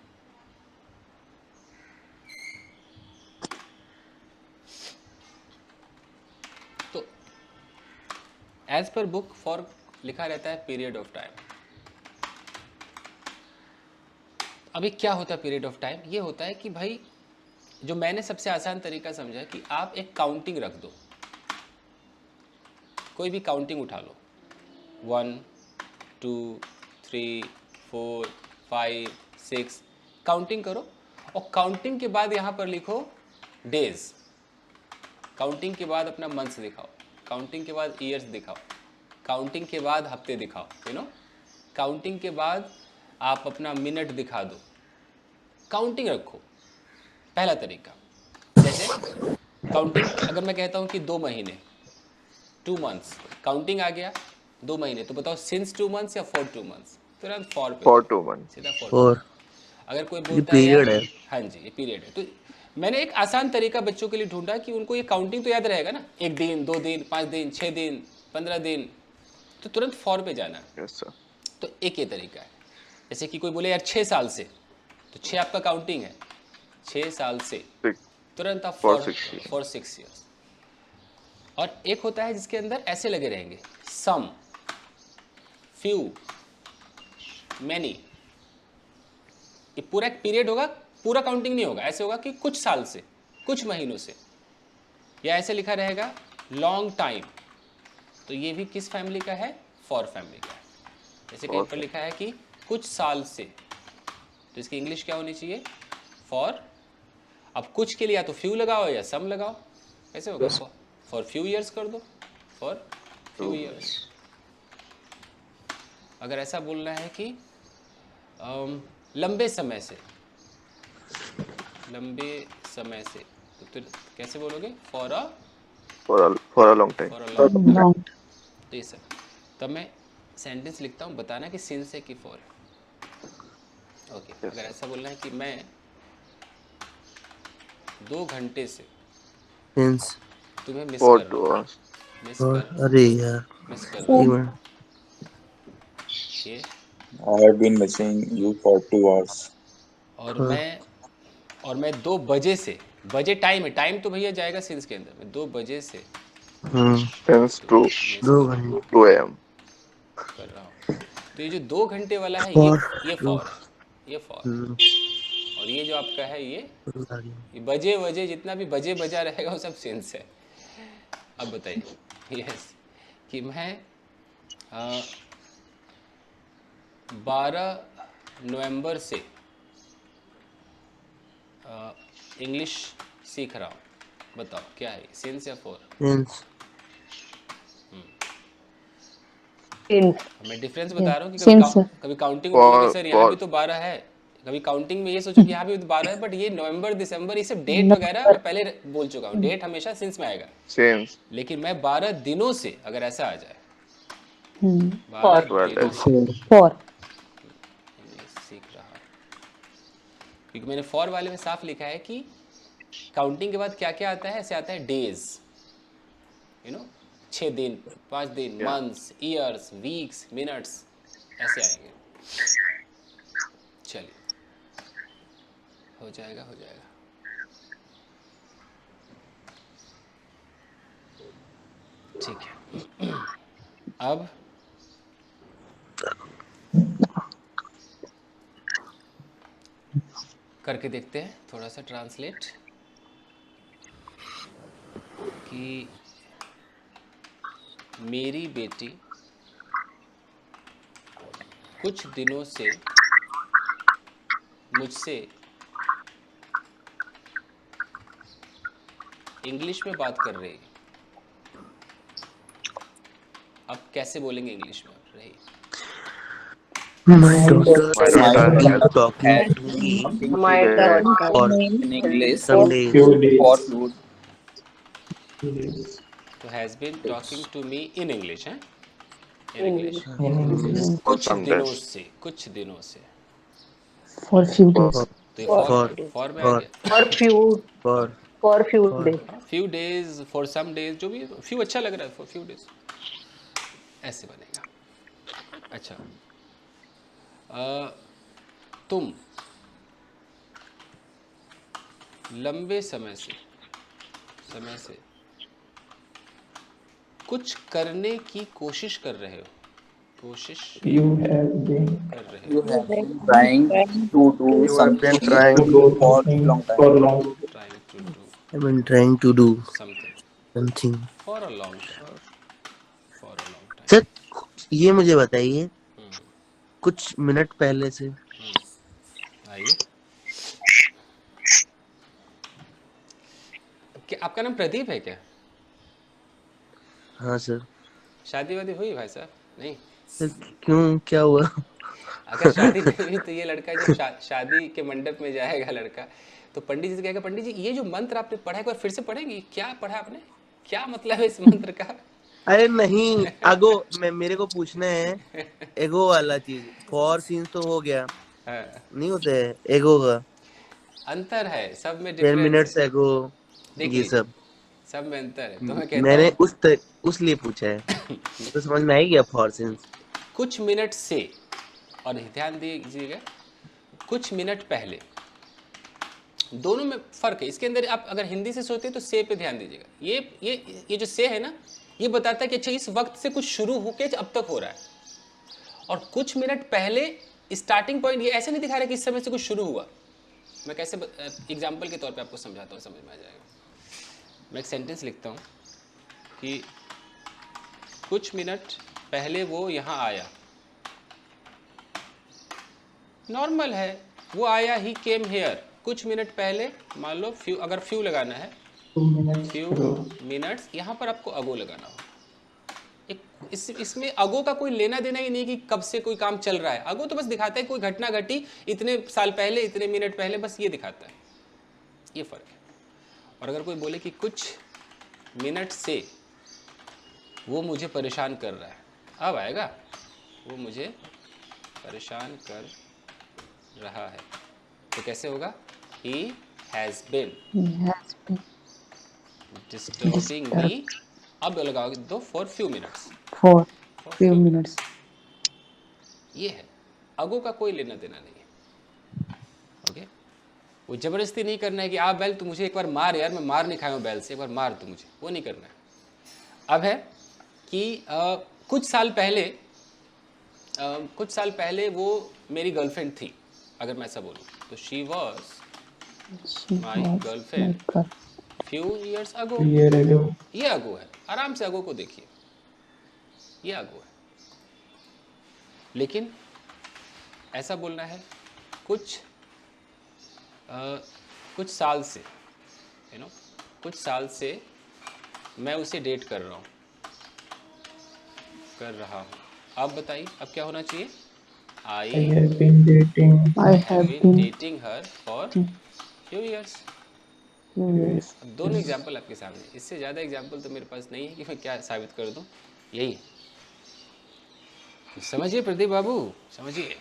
तो एज पर बुक फॉर लिखा रहता है पीरियड ऑफ टाइम। अभी क्या होता है पीरियड ऑफ टाइम? ये होता है कि भाई, जो मैंने सबसे आसान तरीका समझा कि आप एक काउंटिंग रख दो, कोई भी काउंटिंग उठा लो, 1 2 3 4 5 6, काउंटिंग करो, और काउंटिंग के बाद यहाँ पर लिखो डेज, काउंटिंग के बाद अपना मंथ्स दिखाओ, काउंटिंग के बाद ईयर्स दिखाओ, काउंटिंग के बाद हफ्ते दिखाओ, काउंटिंग के बाद आप अपना मिनट दिखा दो, काउंटिंग रखो। पहला तरीका, जैसे काउंटिंग अगर मैं कहता हूँ कि 2 महीने, 2 मंथ्स, काउंटिंग आ गया 2 महीने, तो बताओ सिंस 2 मंथ्स या फॉर 2 मंथ्स? तुरंत फॉर पे For जाओ, 2 months. सीधा फॉर। और अगर कोई ये बोलता है पीरियड यार, है। हाँ जी ये पीरियड है, तो मैंने एक आसान तरीका बच्चों के लिए ढूंढा कि उनको ये काउंटिंग तो याद रहेगा ना, 1 दिन 2 दिन 5 दिन 6 दिन 15 दिन, तो तुरंत फॉर पे जाना। Yes, sir. तो एक ये तरीका है। जैसे कि कोई बोले यार 6 साल से, तो 6 आपका काउंटिंग है, 6 साल से, 6 तुरंत आप For for 6 years. For 6 years. और एक होता है जिसके अंदर ऐसे लगे रहेंगे, सम, फ्यू, मैनी, ये पूरा एक पीरियड होगा, पूरा काउंटिंग नहीं होगा, ऐसे होगा कि कुछ साल से, कुछ महीनों से, या ऐसे लिखा रहेगा लॉन्ग टाइम, तो ये भी किस फैमिली का है? फॉर फैमिली का है। जैसे कहीं पर लिखा है कि कुछ साल से, तो इसकी इंग्लिश क्या होनी चाहिए? फॉर। अब कुछ के लिए या तो फ्यू लगाओ या सम लगाओ, कैसे होगा? फॉर फ्यू ईयर्स कर दो, फॉर फ्यू ईयर्स। अगर ऐसा बोलना है कि लंबे समय से, लंबे समय से, तो फिर कैसे बोलोगे? For a For a long time. For a long. Long. तो ये सब, तब मैं सेंटेंस लिखता हूँ, बताना कि सिंस है कि फॉर है। ओके, अगर ऐसा बोलना है कि मैं 2 घंटे से since तुम्हें मिस For कर 2 रहा हूँ, hours. मिस और कर अरे यार मिस कर रहा हूँ, एक मिनट। ये I have been missing you for 2 hours. और हाँ। मैं और मैं 2 बजे से, बजे टाइम है, टाइम तो भैया जाएगा सिंस के अंदर, मैं 2 बजे से Since 2 2 घंटे 2 a.m. कर रहा हूँ। तो ये जो 2 घंटे वाला है फॉर ये फॉर है, ये फॉर है। और ये जो आपका है ये बजे बजे जितना भी बजे बजा रहेगा वो सब सिंस है। अब बताइए यस कि मैं 12 नवंबर से इंग्लिश सीख रहा हूँ, बताओ क्या है, सिंस या फॉर? Since Since. मैं डिफरेंस बता रहा हूँ कि Since. कभी काउंटिंग में बोलोगे सर यहाँ For भी तो 12 है, कभी काउंटिंग में ये सोचो कि यहाँ भी तो 12 है, बट ये नवंबर दिसंबर ये सब डेट वगैरह मैं पहले बोल चुका हूँ, डेट हमेशा सिंस में आएगा। since लेकिन मैं 12 दिनों से अगर ऐसा आ जाए, 12 For. 12 दिनों days. से For. इंग्लिश सीख रहा हूँ, क्योंकि मैंने फॉर वाले में साफ लिखा है कि काउंटिंग के बाद क्या क्या आता है, ऐसे आता है डेज, 6 दिन, 5 दिन, Yeah. Months, years, weeks, minutes, ऐसे आएंगे। चलिए हो जाएगा ठीक है। अब करके देखते हैं थोड़ा सा ट्रांसलेट कि मेरी बेटी कुछ दिनों से मुझसे इंग्लिश में बात कर रही है। अब कैसे बोलेंगे इंग्लिश में आप रही? My daughter My has daughter been has talking has to been me talking My to today daughter. for in English some days. for few तो has been talking to me in English है, in English. English for कुछ some दिनों days. से, कुछ दिनों से। For few For days. तो ये For for few days. For में आ for गया। For few. for For few for days. Few days, for some days, जो भी फ्यू अच्छा लग रहा है, फॉर फ्यू डेज ऐसे बनेगा। अच्छा तुम लंबे समय से कुछ करने की कोशिश कर रहे हो, कोशिश You have been कर रहे you हो, have been trying to do you have been something trying to do for something long time. for long. Trying to do I've been trying to do something something. For a long time, for a long time. Sir ये मुझे बताइए कुछ minute पहले से आइए, क्या आपका नाम प्रदीप है क्या? हाँ सर शादी वादी हुई भाई साहब? नहीं, सर क्यों क्या हुआ अगर शादी नहीं हुई तो ये लड़का जब शादी के मंडप में जाएगा लड़का, तो पंडित जी से कहेगा, पंडित जी ये जो मंत्र आपने पढ़ा एक बार फिर से पढ़ेंगे, क्या पढ़ा आपने, क्या मतलब है इस मंत्र का? अरे नहीं अगो मेरे को पूछना है एगो वाला चीज फॉर सीन्स तो हो गया हाँ, नहीं होते है एगो का अंतर है, सब में 10 डिफरेंस है। मिनट्स एगो देख ये लीजिए सब सब में अंतर है, तो मैं कहता मैंने हूँ उस लिए पूछा है ये तो समझ में आ ही गया फॉर सीन्स कुछ मिनट से, और ध्यान दीजिएगा कुछ मिनट पहले, दोनों में फर्क है। इसके अंदर आप अगर हिंदी से सोचते हैं तो से पे ध्यान दीजिएगा, ये जो से है ना, ये बताता है कि अच्छा इस वक्त से कुछ शुरू होके अब तक हो रहा है, और कुछ मिनट पहले स्टार्टिंग पॉइंट ये ऐसे नहीं दिखा रहा कि इस समय से कुछ शुरू हुआ। मैं कैसे एग्जाम्पल के तौर पे आपको समझाता हूँ, समझ में आ जाएगा। मैं एक सेंटेंस लिखता हूँ कि कुछ मिनट पहले वो यहाँ आया, नॉर्मल है, वो आया, ही केम हेयर। कुछ मिनट पहले मान लो फ्यू, अगर फ्यू लगाना है 2 minutes फ्यू ago. मिनट्स, यहाँ पर आपको अगो लगाना हो। इसमें अगो का कोई लेना देना ही नहीं कि कब से कोई काम चल रहा है। अगो तो बस दिखाता है कोई घटना घटी इतने साल पहले, इतने मिनट पहले, बस ये दिखाता है, ये फर्क है। और अगर कोई बोले कि कुछ मिनट से वो मुझे परेशान कर रहा है, अब आएगा वो मुझे परेशान कर रहा है, तो कैसे होगा? He has been He has been disturbing me। अब लगाओगे दो for few minutes, for for few few minutes. ये है, अगो का कोई लेना देना नहीं है। ओके, वो ज़बरदस्ती नहीं करना है कि आप बैल तू मुझे एक बार मार यार, मैं मार नहीं खाया हूँ बैल से, एक बार मार तू मुझे, वो नहीं करना है। अब है कि कुछ साल पहले वो मेरी गर्लफ्रेंड थी, अगर मैं ऐसा बोलूँ तो she was my girlfriend few years ago. year ago. ये अगो है, आराम से अगो को देखिए, ये अगो है। लेकिन ऐसा बोलना है कुछ साल से, कुछ साल से मैं उसे डेट कर रहा हूँ। अब बताइए अब क्या होना चाहिए? I I have been dating I have have been been dating her for few years. few years. अब दोनों एग्जाम्पल आपके सामने, इससे ज़्यादा एग्जाम्पल तो मेरे पास नहीं है कि मैं क्या साबित कर दूँ, यही है। समझिए प्रदीप बाबू, समझिए।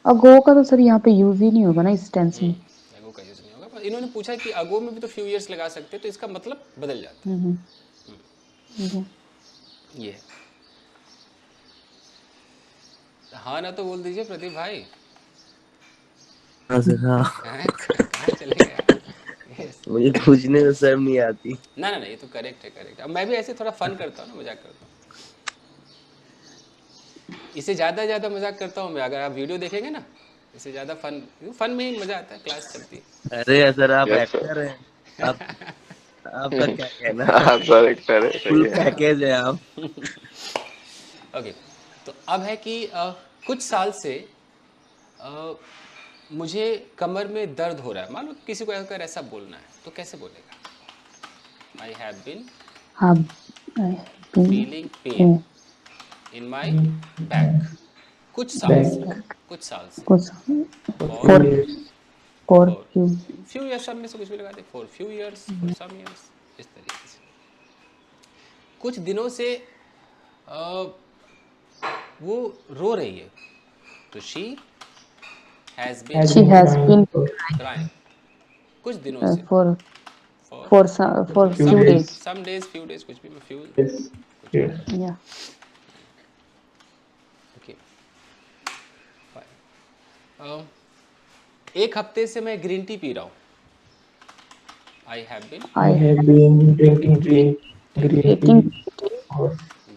अगो का तो सर यहाँ पे यूज ही नहीं होगा ना इस टेंस में। अगो का यूज नहीं होगा, पर इन्होंने पूछा कि अगो में भी तो फ्यू ईयर्स लगा सकते हैं, तो इसका मतलब बदल जाता है। Yeah. ये है। हाँ ना तो बोल दीजिए प्रदीप भाई। हाँ सर, हाँ। हैं? कहाँ चले गए आप? Yes. मुझे पूछने में शर्म नहीं आती। ना ये तो करेक्ट है। अब मैं भी ऐसे थोड़ा फन करता हूँ ना, मजाक करता हूँ। इससे ज़्यादा मजाक करता हूँ मैं, अगर आप वीडियो देखेंगे ना, इससे ज़्यादा फन में ही मज़ा आता है, क्लास चलती है। अरे सर, आप Yes, sir. एक्टर हैं। आप आपका क्या कहना? हाँ सर, एक्टर है, फुल सही है। पैकेज है आप। ओके, तो अब है कि कुछ साल से मुझे कमर में दर्द हो रहा है। मान लो किसी को अगर ऐसा बोलना है तो कैसे बोलेगा? I have been Have I have been feeling pain in my back. कुछ साल से, कुछ साल से, कुछ for for years. for for few few years, सब में से कुछ भी लगा दे, for few years, for some years, इस तरीके से। कुछ दिनों से वो रो रही है, तो she has been she has been crying. कुछ दिनों से, for for for Few few days. days. Some days, few days, कुछ भी, मैं few Yes. Yes. Yeah. Okay. एक हफ्ते से मैं ग्रीन टी पी रहा हूँ। I have been I have been drinking green Taking tea for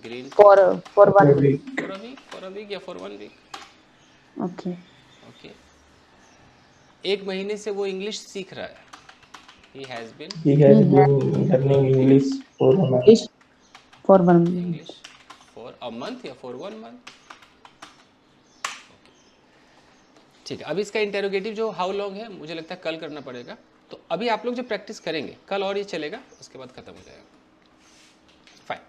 green tea for 1 a week. week. For a week या फॉर 1 वीक। Okay. ओके, एक महीने से वो इंग्लिश सीख रहा है। He has been He has been learning English for a month. English for 1 week. English for a month या फॉर 1 मंथ। ठीक है, अब इसका इंटेरोगेटिव जो हाउ लॉन्ग है, मुझे लगता है कल करना पड़ेगा। तो अभी आप लोग जो प्रैक्टिस करेंगे कल, और ये चलेगा, उसके बाद खत्म हो जाएगा। फाइन,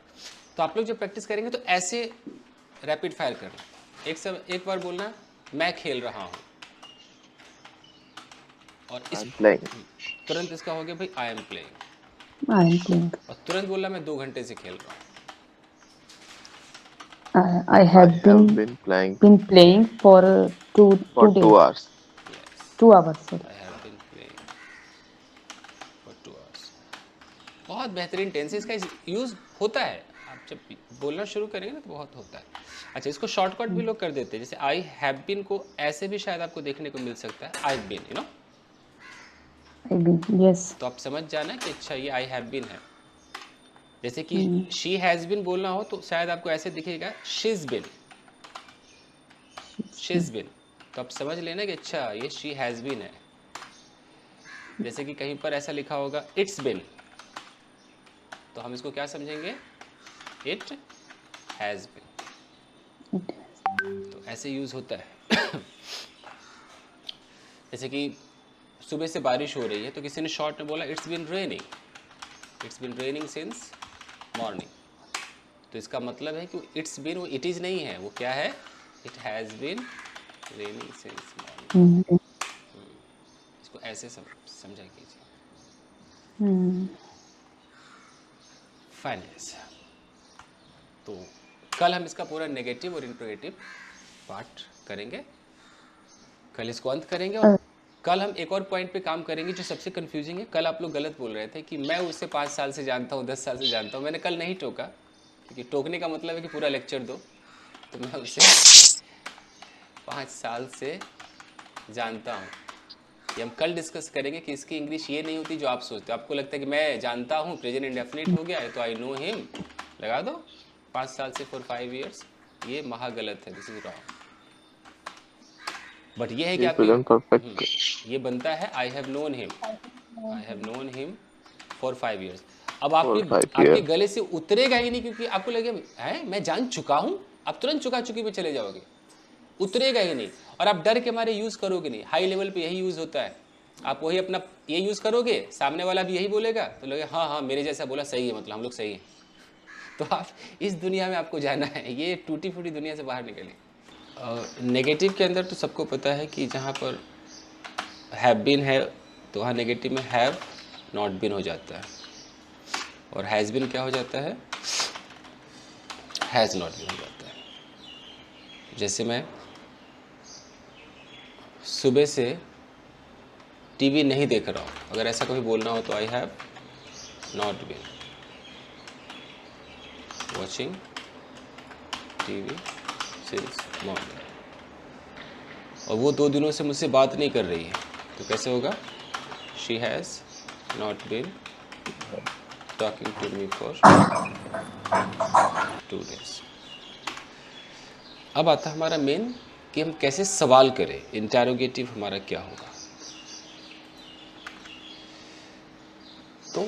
तो आप लोग जो प्रैक्टिस करेंगे तो ऐसे रैपिड फायर करना। एक बार बोलना मैं खेल रहा हूँ, और इस I'm playing. तुरंत इसका हो गया भाई I am playing, I am playing. और तुरंत बोलना मैं 2 घंटे से खेल रहा हूँ। I I have have been playing playing for two for 2 days. hours. Yes, 2 hours. Sorry. I have been playing for 2 hours. बहुत बेहतरीन टेंस है, इसका यूज़ होता है। आप जब बोलना शुरू करेंगे ना तो बहुत होता है। अच्छा, इसको शॉर्टकट भी लोग कर देते हैं, जैसे आई हैव बीन को ऐसे भी शायद आपको देखने को मिल सकता है, I been, you know. I've been. Yes. तो आप समझ जाना कि अच्छा ये आई हैव बीन है। जैसे कि शी हैज़ बीन बोलना हो तो शायद आपको ऐसे दिखेगा शीज बीन, शीज बीन, तो आप समझ लेना कि अच्छा ये शी हैज़ बीन है। जैसे कि कहीं पर ऐसा लिखा होगा इट्स बीन, तो हम इसको क्या समझेंगे? It has been. तो ऐसे यूज़ होता है। जैसे कि सुबह से बारिश हो रही है, तो किसी ने शॉर्ट में बोला it's been raining, it's been raining since morning. तो इसका मतलब है कि इट्स बीन, वो इट इज़ नहीं है, वो क्या है? It has been raining since morning. इसको ऐसे समझा कीजिए। फाइनल। तो कल हम इसका पूरा नेगेटिव और इंट्रोगेटिव पार्ट करेंगे, कल इसको अंत करेंगे। और कल हम एक और पॉइंट पे काम करेंगे जो सबसे कंफ्यूजिंग है। कल आप लोग गलत बोल रहे थे कि मैं उससे 5 साल से जानता हूँ, 10 साल से जानता हूँ। मैंने कल नहीं टोका, क्योंकि टोकने का मतलब है कि पूरा लेक्चर दो। तो मैं उसे 5 साल से जानता हूँ, ये हम कल डिस्कस करेंगे कि इसकी इंग्लिश ये नहीं होती जो आप सोचते हो। आपको लगता है कि मैं जानता हूँ, प्रेजेंट इंडेफिनिट हो गया है तो आई नो हिम, लगा दो 5 साल से फॉर 5 years। ये महा गलत है, दिस इज रॉन्ग। बट ये है कि आपकी प्रेजेंट परफेक्ट ये बनता है I have known him, I have known him for 5 years। अब फॉर आपके 5 आपके years। गले से उतरेगा ही नहीं, क्योंकि आपको लगेगा है मैं जान चुका हूँ, आप तुरंत चुका चुकी में चले जाओगे, उतरेगा ही नहीं। और आप डर के मारे यूज़ करोगे नहीं। हाई लेवल पे यही यूज़ होता है, आप वही अपना ये यूज़ करोगे, सामने वाला भी यही बोलेगा तो लगे हाँ हाँ मेरे जैसा बोला, सही है, मतलब हम लोग सही हैं। तो आप इस दुनिया में आपको जाना है, ये टूटी फूटी दुनिया से बाहर निकले। नेगेटिव के अंदर तो सबको पता है कि जहाँ पर हैव बीन है तो वहाँ नेगेटिव में हैव नॉट बीन हो जाता है, और हैज़ बीन क्या हो जाता है, हैज़ नॉट बीन हो जाता है। जैसे मैं सुबह से टीवी नहीं देख रहा हूँ, अगर ऐसा कभी बोलना हो तो I have not been watching TV since morning. और वो 2 दिनों से मुझसे बात नहीं कर रही है तो कैसे होगा, she has not been talking to me for 2 days। अब आता है हमारा मेन कि हम कैसे सवाल करें, इंटरोगेटिव हमारा क्या होगा। तो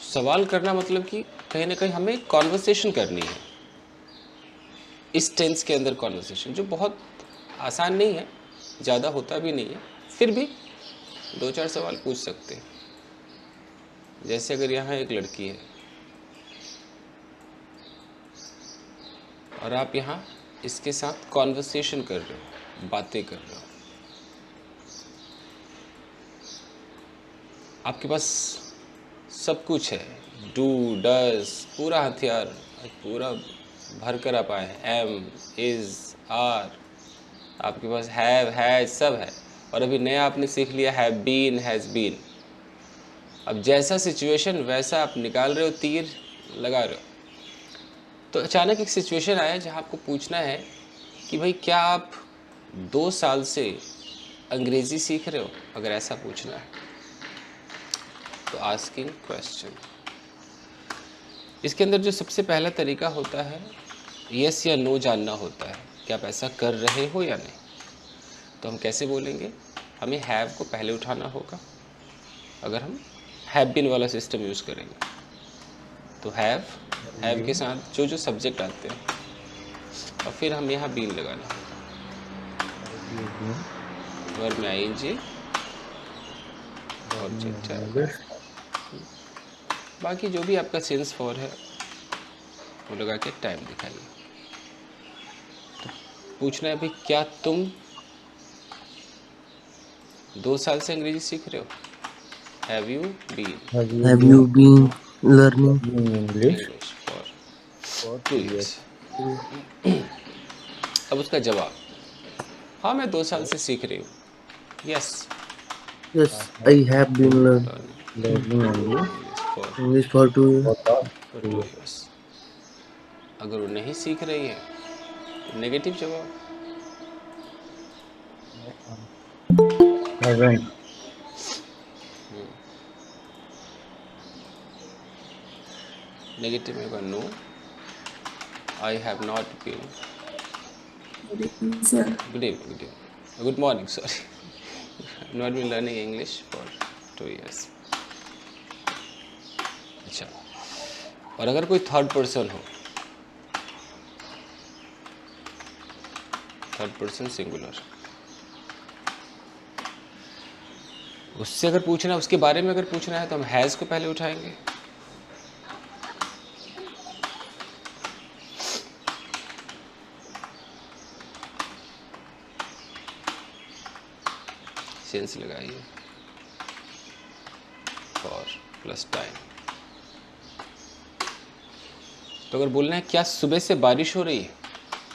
सवाल करना मतलब कि कहीं ना कहीं हमें कॉन्वर्सेशन करनी है, इस टेंस के अंदर कॉन्वर्सेशन, जो बहुत आसान नहीं है, ज़्यादा होता भी नहीं है, फिर भी 2-4 सवाल पूछ सकते हैं। जैसे अगर यहाँ एक लड़की है और आप यहाँ इसके साथ कॉन्वर्सेशन कर रहे हो, बातें कर रहे हो, आपके पास सब कुछ है, डू डज पूरा हथियार पूरा भर कर आप आए हैं, एम इज़ आर, आपके पास हैव हैज सब है, और अभी नया आपने सीख लिया हैव बीन हैज़ बीन। अब जैसा सिचुएशन वैसा आप निकाल रहे हो, तीर लगा रहे हो। तो अचानक एक सिचुएशन आया जहाँ आपको पूछना है कि भाई क्या आप 2 साल से अंग्रेज़ी सीख रहे हो, अगर ऐसा पूछना है तो आस्किंग क्वेश्चन। इसके अंदर जो सबसे पहला तरीका होता है यस या नो जानना होता है कि आप ऐसा कर रहे हो या नहीं। तो हम कैसे बोलेंगे, हमें हैव को पहले उठाना होगा अगर हम हैव बीन वाला सिस्टम यूज़ करेंगे। तो हैव के साथ जो जो सब्जेक्ट आते हैं और फिर हम यहाँ बीन लगाना होगा, वर्ब में आईएनजी ऑब्जेक्ट है, बाकी जो भी आपका सेंस फॉर है वो लगा के टाइम दिखाइए। तो पूछना है भाई क्या तुम 2 साल से अंग्रेजी सीख रहे हो, have you been Have you been learning English English for 2 years। अब उसका जवाब, हाँ मैं 2 साल से सीख रही हूँ, yes Yes, I have been learning English for English for 2 years. for 2 years। अगर वो नहीं सीख रही है तो नेगेटिव जवाब, haven't नेगेटिव में होगा no, I have not been, good evening good morning sorry, not been learning English for 2 years। अच्छा, और अगर कोई थर्ड पर्सन हो, थर्ड पर्सन सिंगुलर, उससे अगर पूछना है, उसके बारे में अगर पूछना है तो हम हैज़ को पहले उठाएंगे। सेंस लगाइए फॉर प्लस टाइम। तो अगर बोलना है क्या सुबह से बारिश हो रही है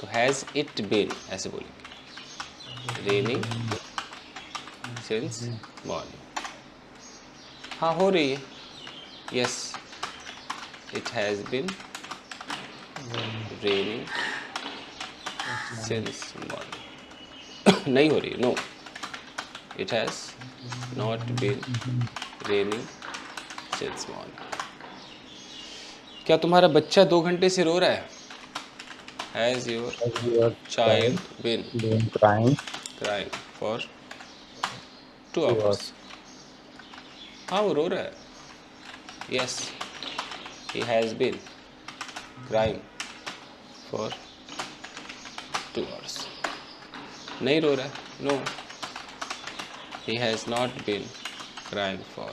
तो हैज़ इट बीन ऐसे बोलेंगे, रेनिंग सिंस मॉर्निंग। हाँ हो रही है, yes it has been raining since morning. नहीं हो रही है, no It has not been raining since morning. क्या तुम्हारा बच्चा 2 घंटे से रो रहा है? Has your Has your child been been crying crying for 2 2 hours? hours? हाँ वो रो रहा है. Yes, he has been crying for 2 hours. नहीं रो रहा है. No, he has not been crying for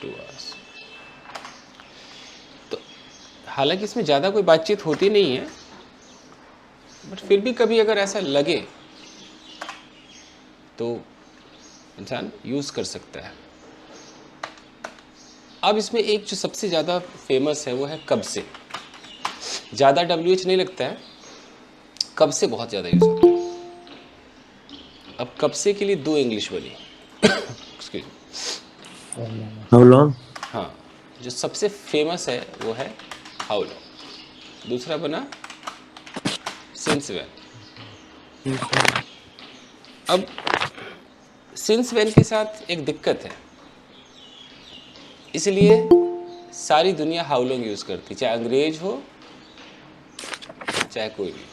2 hours. तो हालांकि इसमें ज़्यादा कोई बातचीत होती नहीं है, बट फिर भी कभी अगर ऐसा लगे तो इंसान यूज़ कर सकता है. अब इसमें एक जो सबसे ज़्यादा फेमस है वो है कब से. ज़्यादा WH नहीं लगता है, कब से बहुत ज़्यादा यूज़ होता है. अब कब से के लिए 2 इंग्लिश बनी. Excuse me. How long? हाँ, जो सबसे फेमस है वो है हाउ लॉन्ग. दूसरा बना सिंस व्हेन. अब सिंस व्हेन के साथ एक दिक्कत है, इसलिए सारी दुनिया हाउ लॉन्ग यूज़ करती, चाहे अंग्रेज हो चाहे कोई भी.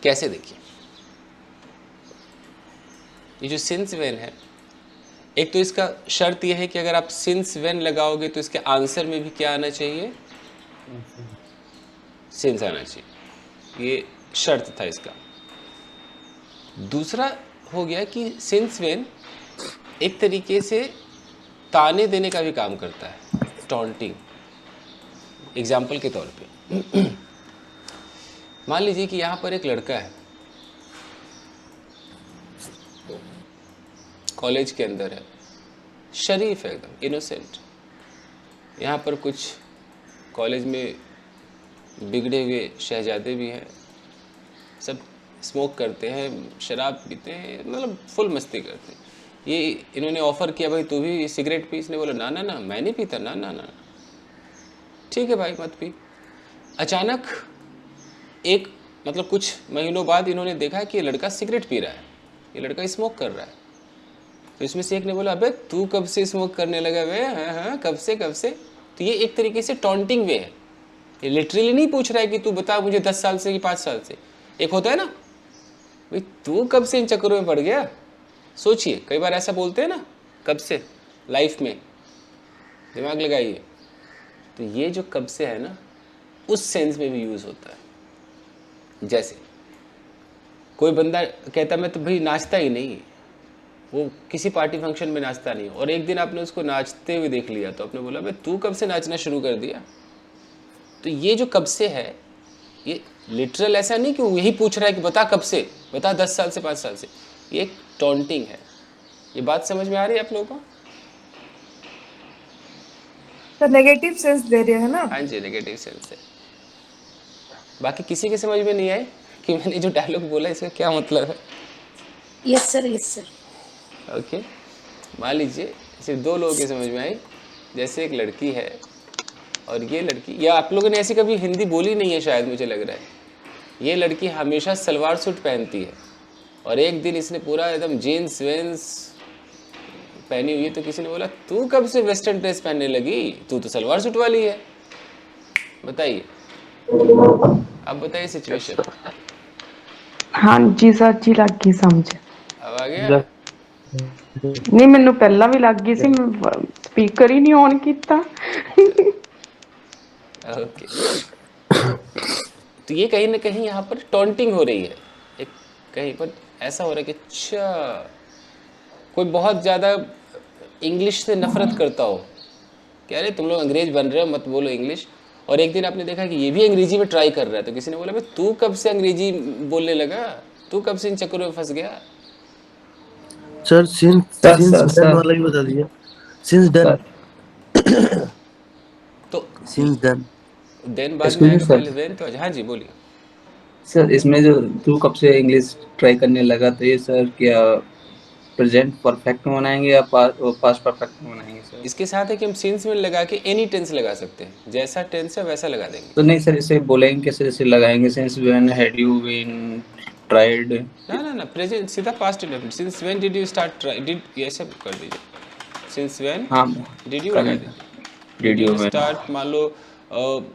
कैसे देखिए, ये जो सिंस व्हेन है, एक तो इसका शर्त यह है कि अगर आप सिंस व्हेन लगाओगे तो इसके आंसर में भी क्या आना चाहिए? सिंस आना चाहिए. ये शर्त था इसका. दूसरा हो गया कि सिंस व्हेन एक तरीके से ताने देने का भी काम करता है, टॉन्टिंग. एग्जाम्पल के तौर पे मान लीजिए कि यहाँ पर एक लड़का है, कॉलेज के अंदर है, शरीफ है, एकदम इनोसेंट. यहाँ पर कुछ कॉलेज में बिगड़े हुए शहजादे भी हैं, सब स्मोक करते हैं, शराब पीते हैं, मतलब फुल मस्ती करते हैं. ये इन्होंने ऑफ़र किया, भाई तू भी सिगरेट पी. इसने बोला ना ना ना, मैं नहीं पीता, ना ना ना. ठीक है भाई, मत पी. अचानक एक मतलब कुछ महीनों बाद इन्होंने देखा कि ये लड़का सिगरेट पी रहा है, ये लड़का स्मोक कर रहा है. तो इसमें से एक ने बोला, अबे तू कब से स्मोक करने लगा बे? हाँ हाँ, कब से कब से. तो ये एक तरीके से टॉन्टिंग वे है. ये लिटरली नहीं पूछ रहा है कि तू बता मुझे 10 साल से कि 5 साल से. एक होता है ना, भाई तू कब से इन चक्करों में पड़ गया. सोचिए, कई बार ऐसा बोलते हैं ना, कब से लाइफ में. दिमाग लगाइए. तो ये जो कब से है ना, उस सेंस में भी यूज़ होता है. जैसे कोई बंदा कहता मैं तो भाई नाचता ही नहीं, वो किसी पार्टी फंक्शन में नाचता नहीं, और एक दिन आपने उसको नाचते हुए देख लिया तो आपने बोला भाई तू कब से नाचना शुरू कर दिया. तो ये जो कब से है, ये लिटरल ऐसा नहीं कि वो यही पूछ रहा है कि बता कब से, बता 10 साल से 5 साल से. ये एक टॉन्टिंग है. ये बात समझ में आ रही है आप लोगों को? तो नेगेटिव सेंस दे रहे हैं ना. हाँ जी, नेगेटिव सेंस है. बाकी किसी के समझ में नहीं आए कि मैंने जो डायलॉग बोला इसका क्या मतलब है? Yes sir, yes sir. Okay, मान लीजिए सिर्फ 2 लोगों की समझ में आई. जैसे एक लड़की है और ये लड़की, या आप लोगों ने ऐसी कभी हिंदी बोली नहीं है शायद, मुझे लग रहा है. ये लड़की हमेशा सलवार सूट पहनती है और एक दिन इसने पूरा एकदम जीन्स वेंस पहनी हुई है, तो किसी ने बोला तू कब से वेस्टर्न ड्रेस पहनने लगी, तू तो सलवार सूट वाली है. बताइए, अब बताइए सिचुएशन. हाँ जी सर जी, लग गई समझ. अब आ गया. नहीं, ਮੈਨੂੰ ਪਹਿਲਾਂ ਵੀ ਲੱਗ ਗਈ ਸੀ, ਸਪੀਕਰ ਹੀ ਨਹੀਂ ਔਨ ਕੀਤਾ. ओके. तो ये कहीं ना कहीं यहाँ पर टॉन्टिंग हो रही है. एक कहीं पर ऐसा हो रहा है कि अच्छा कोई बहुत ज़्यादा इंग्लिश से नफरत करता हो, क्या अरे तुम लोग अंग्रेज बन रहे हो, मत बोलो इंग्लिश. और एक दिन आपने देखा कि ये भी अंग्रेजी में ट्राई कर रहा है, तो किसी ने बोला भाई तू कब से अंग्रेजी बोलने लगा, तू कब से इन चक्करों में फंस गया. सर सिंस डन वाला भी बता दीजिए. Since done. तो सिंस डन देन बाद में आएगा, पहले वेन. तो हाँ जी बोलिए सर. इसमें जो तू कब से इंग्लिश ट्राई करने लगा, तो ये सर क्या प्रेजेंट परफेक्ट में बनाएंगे या पास्ट परफेक्ट में बनाएंगे सर? इसके साथ है कि हम सिंस में लगा के एनी टेंस लगा सकते हैं, जैसा टेंस है वैसा लगा देंगे. तो नहीं सर, इसे बोलेंगे कैसे, जैसे लगाएंगे since when had you been tried. ना प्रेजेंट सीधा past indefinite. Since when did you start try, did ये सब कर दीजिए. सिंस व्हेन हाँ डिड यू कर लगा दीजिए. did you did when start, मान लो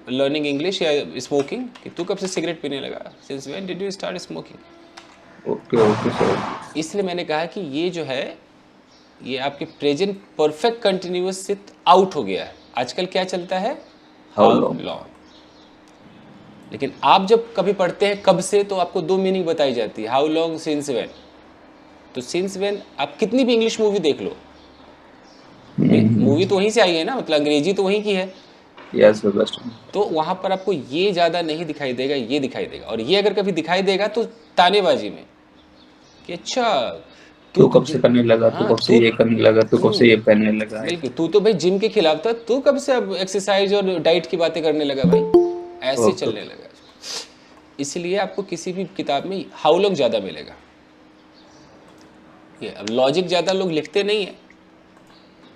लर्निंग इंग्लिश या स्मोकिंग, कि तू कब से सिगरेट पीने लगा. Since when did you start smoking. okay sir. इसलिए मैंने कहा कि ये जो है ये आपके प्रेजेंट परफेक्ट कंटिन्यूअस से आउट हो गया है. आजकल क्या चलता है, How हाउ long? लॉन्ग. लेकिन आप जब कभी पढ़ते हैं कब से, तो आपको दो मीनिंग बताई जाती है, हाउ लॉन्ग, सिंस व्हेन. तो सिंस व्हेन आप कितनी भी इंग्लिश मूवी देख लो, मूवी तो वहीं से आई है ना, मतलब अंग्रेजी तो वहीं की है. Yes sir, best. तो वहाँ पर आपको ये ज़्यादा नहीं दिखाई देगा, ये दिखाई देगा. और ये अगर कभी दिखाई देगा तो तानेबाजी में, कि अच्छा तू कब से करने लगा, तू हाँ, कब से ये करने लगा, तू कब से ये पहनने लगा है. बिल्कुल, तू तो भाई जिम के खिलाफ था, तू कब से अब एक्सरसाइज और डाइट की बातें करने लगा भाई, ऐसे ओके. चलने लगा. इसलिए आपको किसी भी किताब में हाउ लॉन्ग ज़्यादा मिलेगा. ये अब लॉजिक ज़्यादा लोग लिखते नहीं है,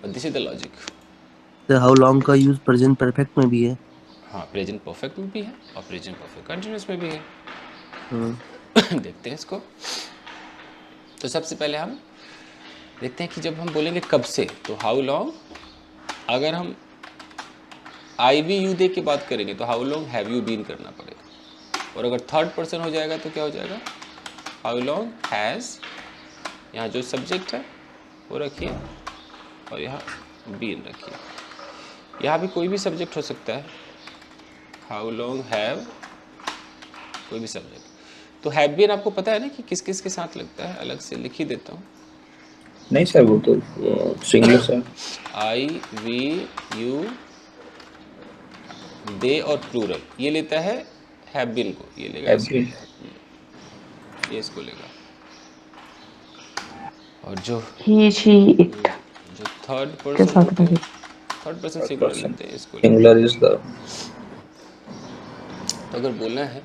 but this is the logic. तो हाउ लॉन्ग का यूज प्रेजेंट परफेक्ट में भी है. हाँ, प्रेजेंट परफेक्ट में भी है और प्रेजेंट परफेक्ट कंटिन्यूअस में भी है. देखते हैं इसको. तो सबसे पहले हम देखते हैं कि जब हम बोलेंगे कब से, तो हाउ लॉन्ग, अगर हम आई वी यू दे के बात करेंगे तो how long have you been करना पड़ेगा. और अगर थर्ड पर्सन हो जाएगा तो क्या हो जाएगा, हाउ लॉन्ग हैज़, यहाँ जो सब्जेक्ट है वो रखिए और यहाँ बीन रखिए. यहाँ भी कोई भी सब्जेक्ट हो सकता है, हाउ लॉन्ग हैव, कोई भी सब्जेक्ट. तो हैव बीन आपको पता है ना कि किस किस के साथ लगता है, अलग से लिख ही देता हूँ. नहीं सर, वो तो singular sir. I we you they और प्लूरल ये लेता है हैव बीन को, ये लेगा इसको, ये इसको लेगा. और जो ही शी इट जो थर्ड के पर्सन साथ लगे. थर्ड पर्सन सिंगुलर लेते हैं इसको. Singular is the. तो अगर बोलना है,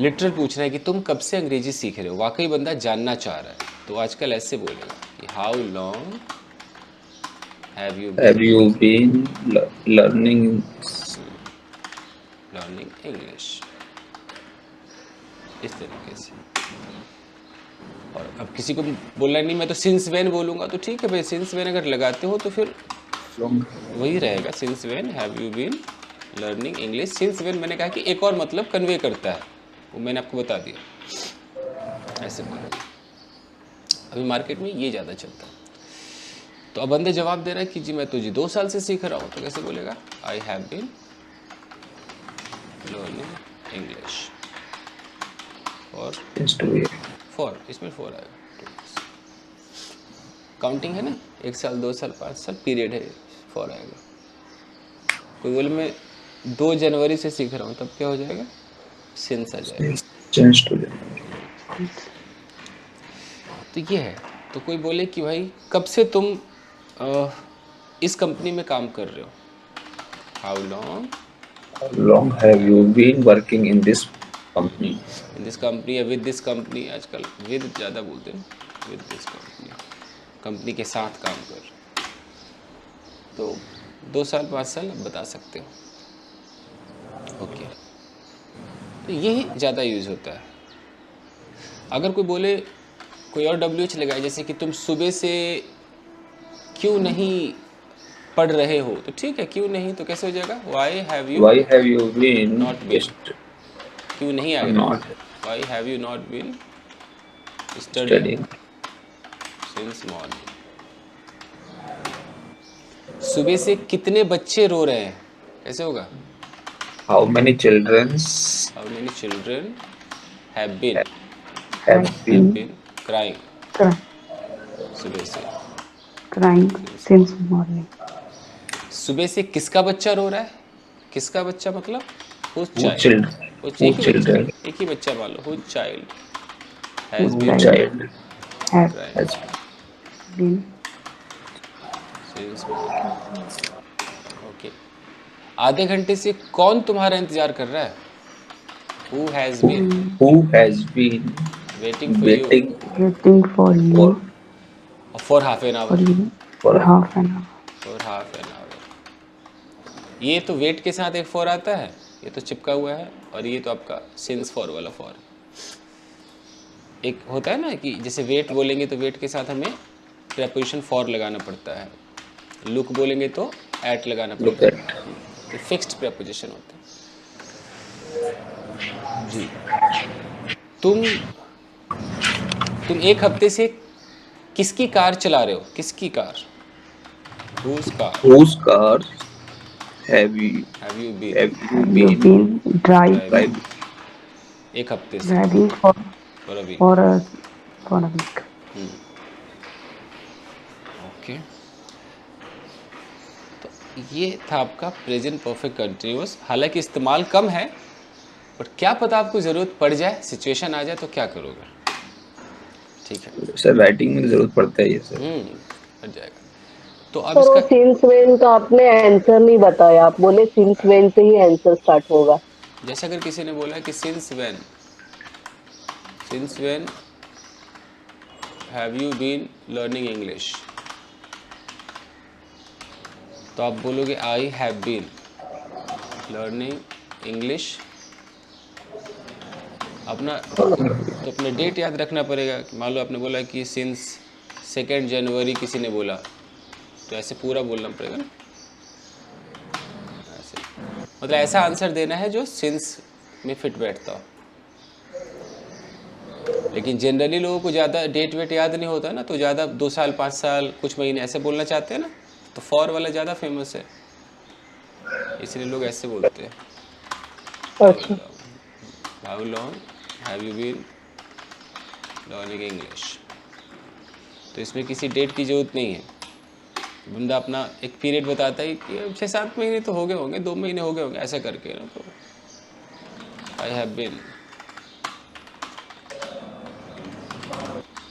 लिटरल पूछना है कि तुम कब से अंग्रेजी सीख रहे हो, वाकई बंदा जानना चाह रहा है, तो आजकल ऐसे बोलेगा कि how long have you been learning English, इस तरीके से. और अब किसी को बोलना नहीं, मैं तो सिंस व्हेन बोलूँगा, तो ठीक है भाई, सिंस व्हेन अगर लगाते हो तो फिर वही रहेगा, since when have you been learning English. Since when मैंने कहा कि एक और मतलब कन्वे करता है, वो मैंने आपको बता दिया, ऐसे बोलेंगे. अभी मार्केट में ये ज़्यादा चलता है. तो अब बंदे जवाब दे रहा है कि जी मैं तो जी 2 साल से सीख रहा हूँ, तो कैसे बोलेगा, I have been learning English for, इसमें 4 आएगा. काउंटिंग है ना, 1 साल 2 साल 5 साल पीरियड है, 4 आएगा. कोई बोले मैं 2 जनवरी से सीख रहा हूँ, तब क्या हो जाएगा, सिंस आ जाएगा. तो ये है. तो कोई बोले कि भाई कब से तुम इस कंपनी में काम कर रहे हो, how long have you been working in this company. In this company या विद दिस कंपनी, आजकल विद ज़्यादा बोलते हैं, विद दिस कंपनी, कंपनी के साथ काम कर. तो 2 साल 5 साल आप बता सकते हो. ओके, तो ये ज़्यादा यूज़ होता है. अगर कोई बोले, कोई और WH लगाए, जैसे कि तुम सुबह से क्यों नहीं पढ़ रहे हो, तो ठीक है, क्यों नहीं, तो कैसे हो जाएगा, why have you been not been, क्यों नहीं आएगा, why have you not been studying since morning. सुबह से कितने बच्चे रो रहे हैं, कैसे होगा, how many children have been crying सुबह से. Crying since morning. सुबह से किसका बच्चा रो रहा है, किसका बच्चा मतलब whose चिल्ड्रन child, एक ही बच्चा मान लो, whose child has been child has been. since morning. Okay, आधे घंटे से कौन तुम्हारा इंतजार कर रहा है, who has been waiting for you Waiting for you for half an hour. for half an hour. ये तो वेट के साथ एक फॉर आता है, ये तो चिपका हुआ है, और ये तो आपका सिंस फॉर वाला फॉर. एक होता है ना कि जैसे वेट बोलेंगे तो वेट के साथ हमें प्रेपोजिशन फॉर लगाना पड़ता है, लुक बोलेंगे तो एट लगाना लुक पड़ता एट। है, तो फिक्स्ड प्रेपोजिशन होता है जी। तुम एक हफ्ते से किसकी कार चला रहे हो? किसकी car? Whose car Whose car have you have you been have you Have you been been driving? driving? एक हफ्ते से, driving for for a week. for a for a week? Okay, तो ये था आपका प्रेजेंट परफेक्ट कंटिन्यूअस। हालांकि इस्तेमाल कम है, बट क्या पता आपको ज़रूरत पड़ जाए, सिचुएशन आ जाए तो क्या करोगे? ठीक है, सर राइटिंग में जरूरत पड़ता है ये सर। पड़ जाएगा। तो अब सर वो इसका सिंस वेन का आपने आंसर नहीं बताया, आप बोले सिंस वेन से ही आंसर स्टार्ट होगा। जैसे अगर किसी ने बोला कि since when have you been learning English, तो आप बोलोगे I have been learning English. अपना तो अपना डेट याद रखना पड़ेगा। मान लो आपने बोला कि सिंस 2 जनवरी किसी ने बोला, तो ऐसे पूरा बोलना पड़ेगा ना, ऐसे मतलब ऐसा आंसर देना है जो सिंस में फिट बैठता हो। लेकिन जनरली लोगों को ज़्यादा डेट वेट याद नहीं होता ना, तो ज़्यादा 2 साल 5 साल कुछ महीने ऐसे बोलना चाहते हैं ना, तो फॉर वाला ज़्यादा फेमस है, इसलिए लोग ऐसे बोलते हैं। अच्छा, how long have you been learning English. तो इसमें किसी डेट की ज़रूरत नहीं है, बंदा अपना एक पीरियड बताता है कि 6-7 महीने तो हो गए होंगे, 2 महीने हो गए होंगे, ऐसा करके ना। तो I have been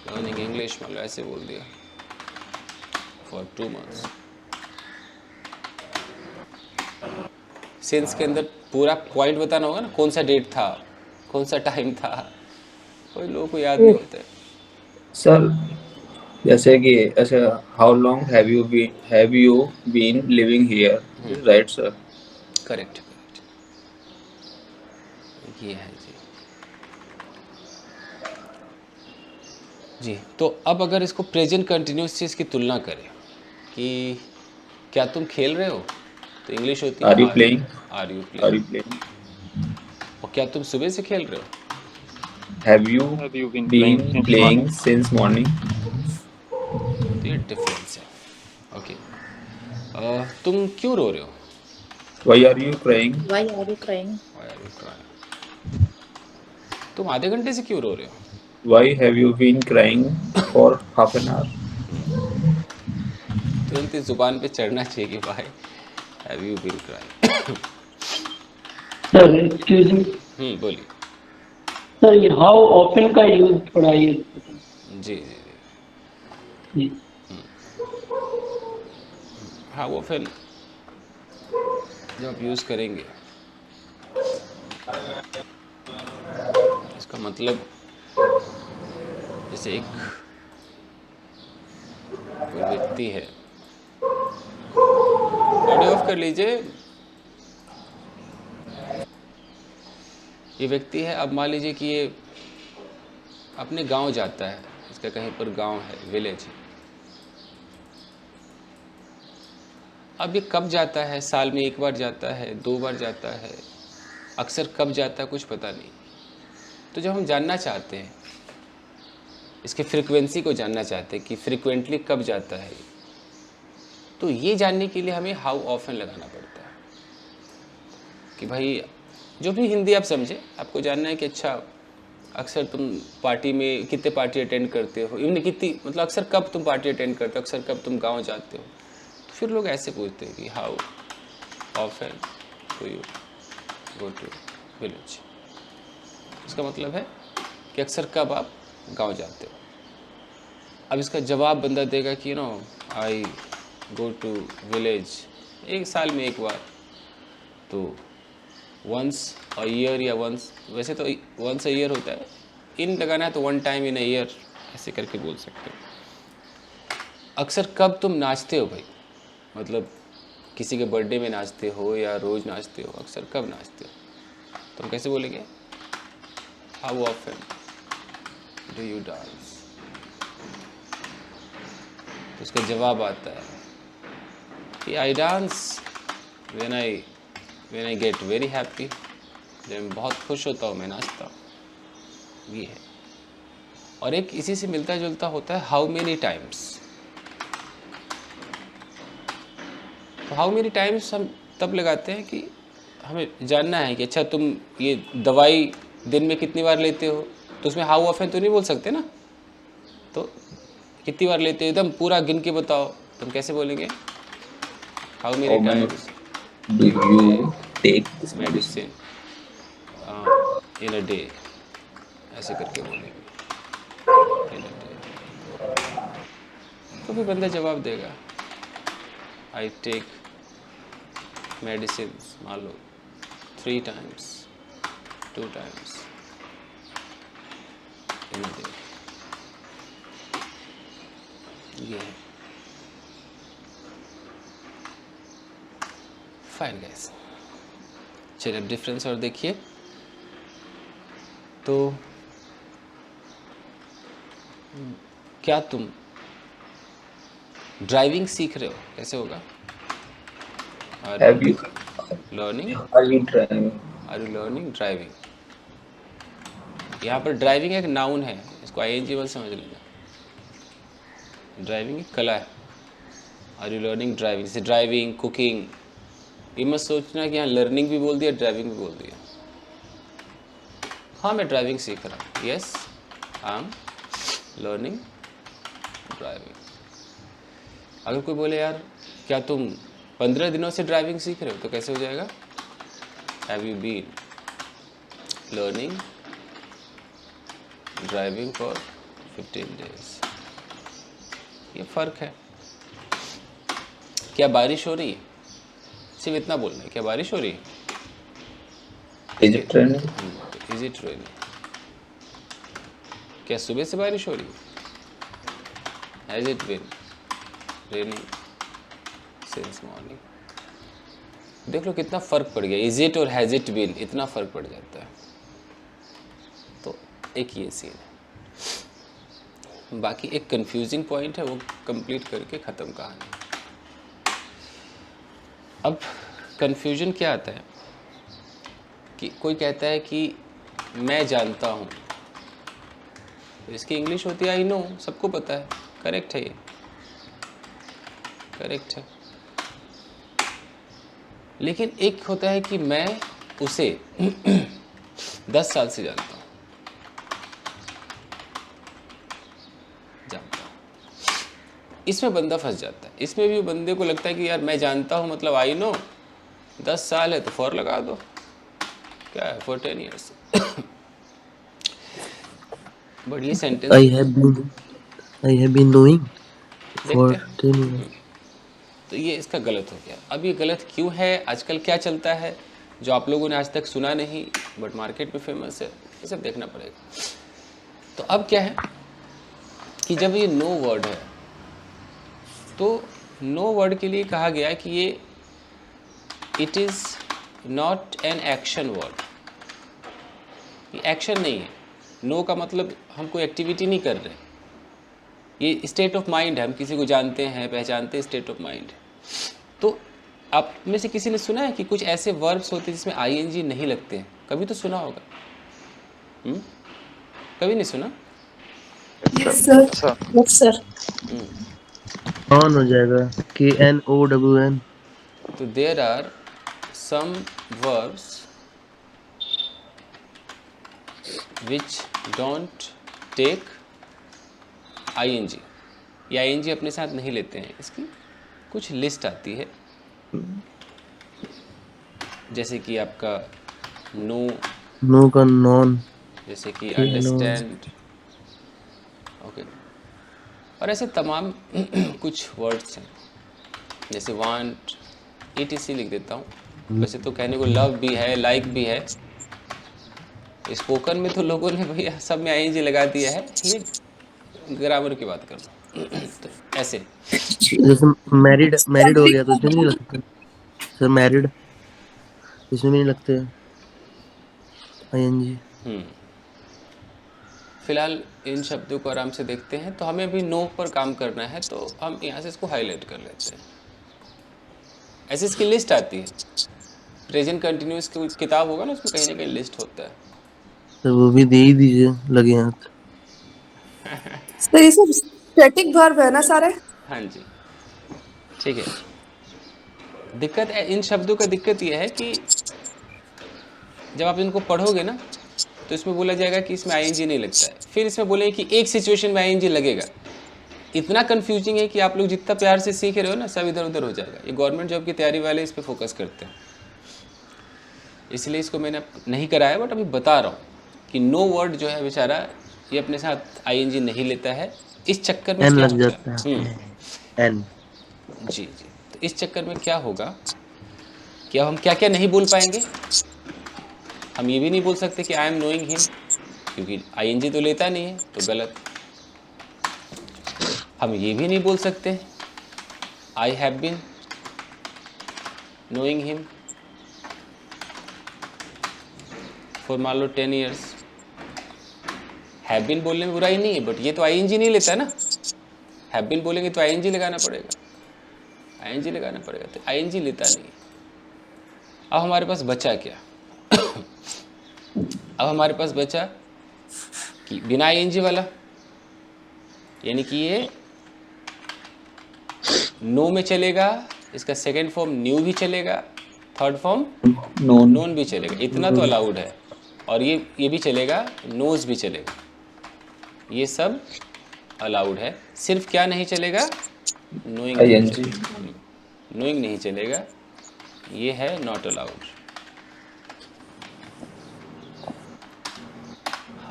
learning English, मतलब ऐसे बोल दिया, फॉर 2 मंथ्स। सिंस के अंदर पूरा पॉइंट बताना होगा ना, कौन सा डेट था, कौन सा टाइम था, कोई लोगों को याद नहीं होता है। सर जैसे कि ऐसे how long have you been living here, right sir? Correct, ये है जी। जी, तो अब अगर इसको प्रेजेंट कंटिन्यूस से इसकी तुलना करें कि क्या तुम खेल रहे हो, तो इंग्लिश होती है are you playing? Are you are you playing. Playing? और क्या तुम सुबह से खेल रहे हो, have you been playing since morning? तो ये डिफरेंस है। ओके, तुम क्यों रो रहे हो, why are you crying? Why are you crying? Why are you crying? तुम आधे घंटे से क्यों रो रहे हो, why have you been crying for half an hour? तुरंत इस जुबान पे चढ़ना चाहिए कि भाई have you been crying. Sir excuse me बोलिए। सर, ये हाउ ऑफन का यूज थोड़ा ये जी जी जी। हाँ, वो फिर जब आप यूज़ करेंगे, इसका मतलब जैसे एक कोई व्यक्ति है, ऑडियो ऑफ कर लीजिए। ये व्यक्ति है, अब मान लीजिए कि ये अपने गांव जाता है, इसका कहीं पर गांव है, विलेज है। अब ये कब जाता है, साल में 1 बार जाता है, 2 बार जाता है, अक्सर कब जाता है कुछ पता नहीं। तो जब हम जानना चाहते हैं, इसके फ्रीक्वेंसी को जानना चाहते हैं कि फ्रीक्वेंटली कब जाता है, तो ये जानने के लिए हमें हाउ ऑफन लगाना पड़ता है कि भाई जो भी हिंदी आप समझे, आपको जानना है कि अच्छा अक्सर तुम पार्टी में कितने पार्टी अटेंड करते हो, इवन कितनी, मतलब अक्सर कब तुम पार्टी अटेंड करते हो, अक्सर कब तुम गांव जाते हो। तो फिर लोग ऐसे पूछते हैं कि how often do you go to village. इसका मतलब है कि अक्सर कब आप गांव जाते हो। अब इसका जवाब बंदा देगा कि आई गो टू विलेज 1 साल में 1 बार, तो वंस अ ईयर, या वंस, वैसे तो वंस अ ईयर होता है, इन लगाना है तो 1 टाइम इन अ ईयर, ऐसे करके बोल सकते हो। अक्सर कब तुम नाचते हो भाई, मतलब किसी के बर्थडे में नाचते हो या रोज़ नाचते हो, अक्सर कब नाचते हो, तो हम कैसे बोलेंगे how often do you dance? तो उसका जवाब आता है कि I dance when I get very happy, जब मैं बहुत खुश होता हूँ मैं नाचता हूँ। ये है। और एक इसी से मिलता जुलता होता है हाउ मेनी टाइम्स। तो हाउ मेनी टाइम्स हम तब लगाते हैं कि हमें जानना है कि अच्छा तुम ये दवाई दिन में कितनी बार लेते हो, तो उसमें हाउ ऑफन तो नहीं बोल सकते ना। तो कितनी बार लेते हो एकदम पूरा गिन के बताओ, तुम कैसे बोलेंगे? How many How many times do you take this medicine? Medicine in a day, ऐसे करके बोलेंगे इन अ डे। तो फिर बंदा जवाब देगा आई टेक मेडिसिन मान लो 3 times 2 times in a day. ये है। फाइन गाइस, चलिए अब डिफरेंस और देखिए। तो क्या तुम ड्राइविंग सीख रहे हो? कैसे होगा? Have you learning, are you driving? Are you learning driving? यहाँ पर ड्राइविंग एक नाउन है, इसको आईएनजी वाला समझ लेना। ड्राइविंग एक कला है। Are you learning driving? जैसे ड्राइविंग, कुकिंग, ये मत सोचना कि यहाँ लर्निंग भी बोल दिया ड्राइविंग भी बोल दिया। हाँ मैं ड्राइविंग सीख रहा हूँ, yes I am learning driving. अगर कोई बोले यार क्या तुम 15 दिनों से ड्राइविंग सीख रहे हो, तो कैसे हो जाएगा? Have you been learning driving for 15 days? ये फ़र्क है। क्या बारिश हो रही है? सिर्फ इतना बोलना है, क्या बारिश हो रही है? Is it raining? Is it raining? क्या सुबह से बारिश हो रही है? Has it been raining since morning? देख लो कितना फ़र्क पड़ गया। इज इट और हैज इट बीन, इतना फ़र्क पड़ जाता है। तो एक ये सीन है। बाकी एक कंफ्यूजिंग पॉइंट है, वो कंप्लीट करके ख़त्म कहानी। अब कंफ्यूजन क्या आता है कि कोई कहता है कि मैं जानता हूँ, तो इसकी इंग्लिश होती है आई नो, सबको पता है। करेक्ट है, ये करेक्ट है। लेकिन एक होता है कि मैं उसे 10 साल से जानता हूँ, इसमें बंदा फंस जाता है। इसमें भी बंदे को लगता है कि यार मैं जानता हूँ मतलब आई नो, 10 साल है तो फॉर लगा दो, क्या है फॉर 10 years। बट ये sentence I have been knowing for देखते हैं। 10 years. तो ये इसका गलत हो गया। अब ये गलत क्यों है? आजकल क्या चलता है जो आप लोगों ने आज तक सुना नहीं बट मार्केट में फेमस है, ये सब देखना पड़ेगा। तो अब क्या है कि जब ये नो वर्ड है, तो नो वर्ड के लिए कहा गया कि ये it is not an action word. ये एक्शन नहीं है। नो का मतलब हम कोई एक्टिविटी नहीं कर रहे, ये स्टेट ऑफ माइंड है। हम किसी को जानते हैं, पहचानते हैं, स्टेट ऑफ माइंड। तो आप में से किसी ने सुना है कि कुछ ऐसे वर्ब्स होते हैं जिसमें आईएनजी नहीं लगते हैं? कभी तो सुना होगा। कभी नहीं सुना? Yes, sir. Yes, sir. On हो जाएगा KNOWN. तो there are some verbs which don't take ING, या आईएनजी अपने साथ नहीं लेते हैं। इसकी कुछ लिस्ट आती है, जैसे कि आपका नो का नॉन, जैसे कि Okay, अंडरस्टैंड, ओके। और ऐसे तमाम कुछ वर्ड्स हैं, जैसे वांट, ETC लिख देता हूँ। वैसे तो कहने को लव भी है, लाइक भी है। स्पोकन में तो लोगों ने भैया सब में आईएनजी लगा दिया है, ये ग्रामर की बात कर लो। तो ऐसे जैसे मैरिड हो गया तो इसमें नहीं लगता सर? मैरिड इसमें भी नहीं लगते ING. फिलहाल इन शब्दों को आराम से देखते हैं। तो हमें अभी नो पर काम करना है, तो हम यहाँ से इसको हाईलाइट कर लेते हैं। ऐसे इसकी लिस्ट आती है, प्रेजेंट कंटिन्यूस की किताब होगा ना, उसमें कहीं ना कहीं लिस्ट होता है। तो वो भी दे ही दीजिए, लगे हाथ। सर ये सब स्टैटिक वर्ब है ना सारे? हाँ जी, ठीक है। दिक्कत है इन शब्दों का, दिक्कत यह है कि जब आप इनको पढ़ोगे ना, तो इसमें बोला जाएगा कि इसमें आईएनजी नहीं लगता है, फिर इसमें बोलेंगे कि एक सिचुएशन में आईएनजी लगेगा। इतना कंफ्यूजिंग है कि आप लोग जितना प्यार से सीख रहे हो ना, सब इधर उधर हो जाएगा। ये गवर्नमेंट जॉब की तैयारी वाले इस पर फोकस करते हैं, इसलिए इसको मैंने नहीं कराया, बट अभी बता रहा हूँ कि नो वर्ड जो है बेचारा, ये अपने साथ आईएनजी नहीं लेता है। इस चक्कर में एन क्या लग होता जाता है? है, एन। जी जी। तो इस चक्कर में क्या होगा कि अब हम क्या क्या नहीं बोल पाएंगे। हम ये भी नहीं बोल सकते कि आई एम नोइंग हिम, क्योंकि आईएनजी तो लेता नहीं है, तो गलत। हम ये भी नहीं बोल सकते I have been knowing him for मान लो 10 years। हैव बीन बोलने में बुराई नहीं है, बट ये तो आईएनजी नहीं लेता ना। हैव बीन बोलेंगे तो आईएनजी लगाना पड़ेगा, आईएनजी लगाना पड़ेगा, तो आईएनजी लेता नहीं है। अब हमारे पास बचा क्या? अब हमारे पास बचा कि बिना आईएनजी वाला, यानी कि ये नो में चलेगा, इसका सेकेंड फॉर्म न्यू भी चलेगा, थर्ड फॉर्म नोन भी चलेगा। इतना तो अलाउड है। और ये भी चलेगा, नोज भी चलेगा, ये सब अलाउड है। सिर्फ क्या नहीं चलेगा? नोइंग नहीं चलेगा, नोइंग नहीं चलेगा, ये है नॉट अलाउड।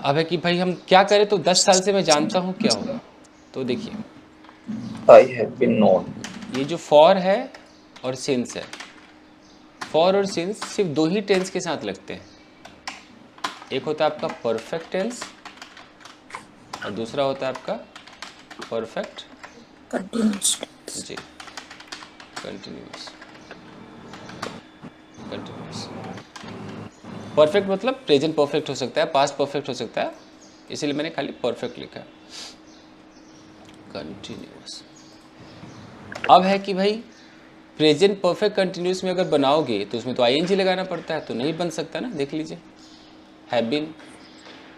अब है कि भाई हम क्या करें, तो 10 साल से मैं जानता हूँ क्या होगा। तो देखिए, आई हैव बीन नोन, ये जो फॉर है और सिंस है, फॉर और सिंस सिर्फ दो ही टेंस के साथ लगते हैं। एक होता है आपका परफेक्ट टेंस और दूसरा होता है आपका परफेक्ट कंटिन्यूस। जी, कंटिन्यूअस। कंटिन्यूअस परफेक्ट मतलब प्रेजेंट परफेक्ट हो सकता है, पास्ट परफेक्ट हो सकता है, इसीलिए मैंने खाली परफेक्ट लिखा है। कंटिन्यूअस। अब है कि भाई प्रेजेंट परफेक्ट कंटिन्यूअस में अगर बनाओगे तो उसमें तो आईएनजी लगाना पड़ता है, तो नहीं बन सकता ना। देख लीजिए, हैव बीन।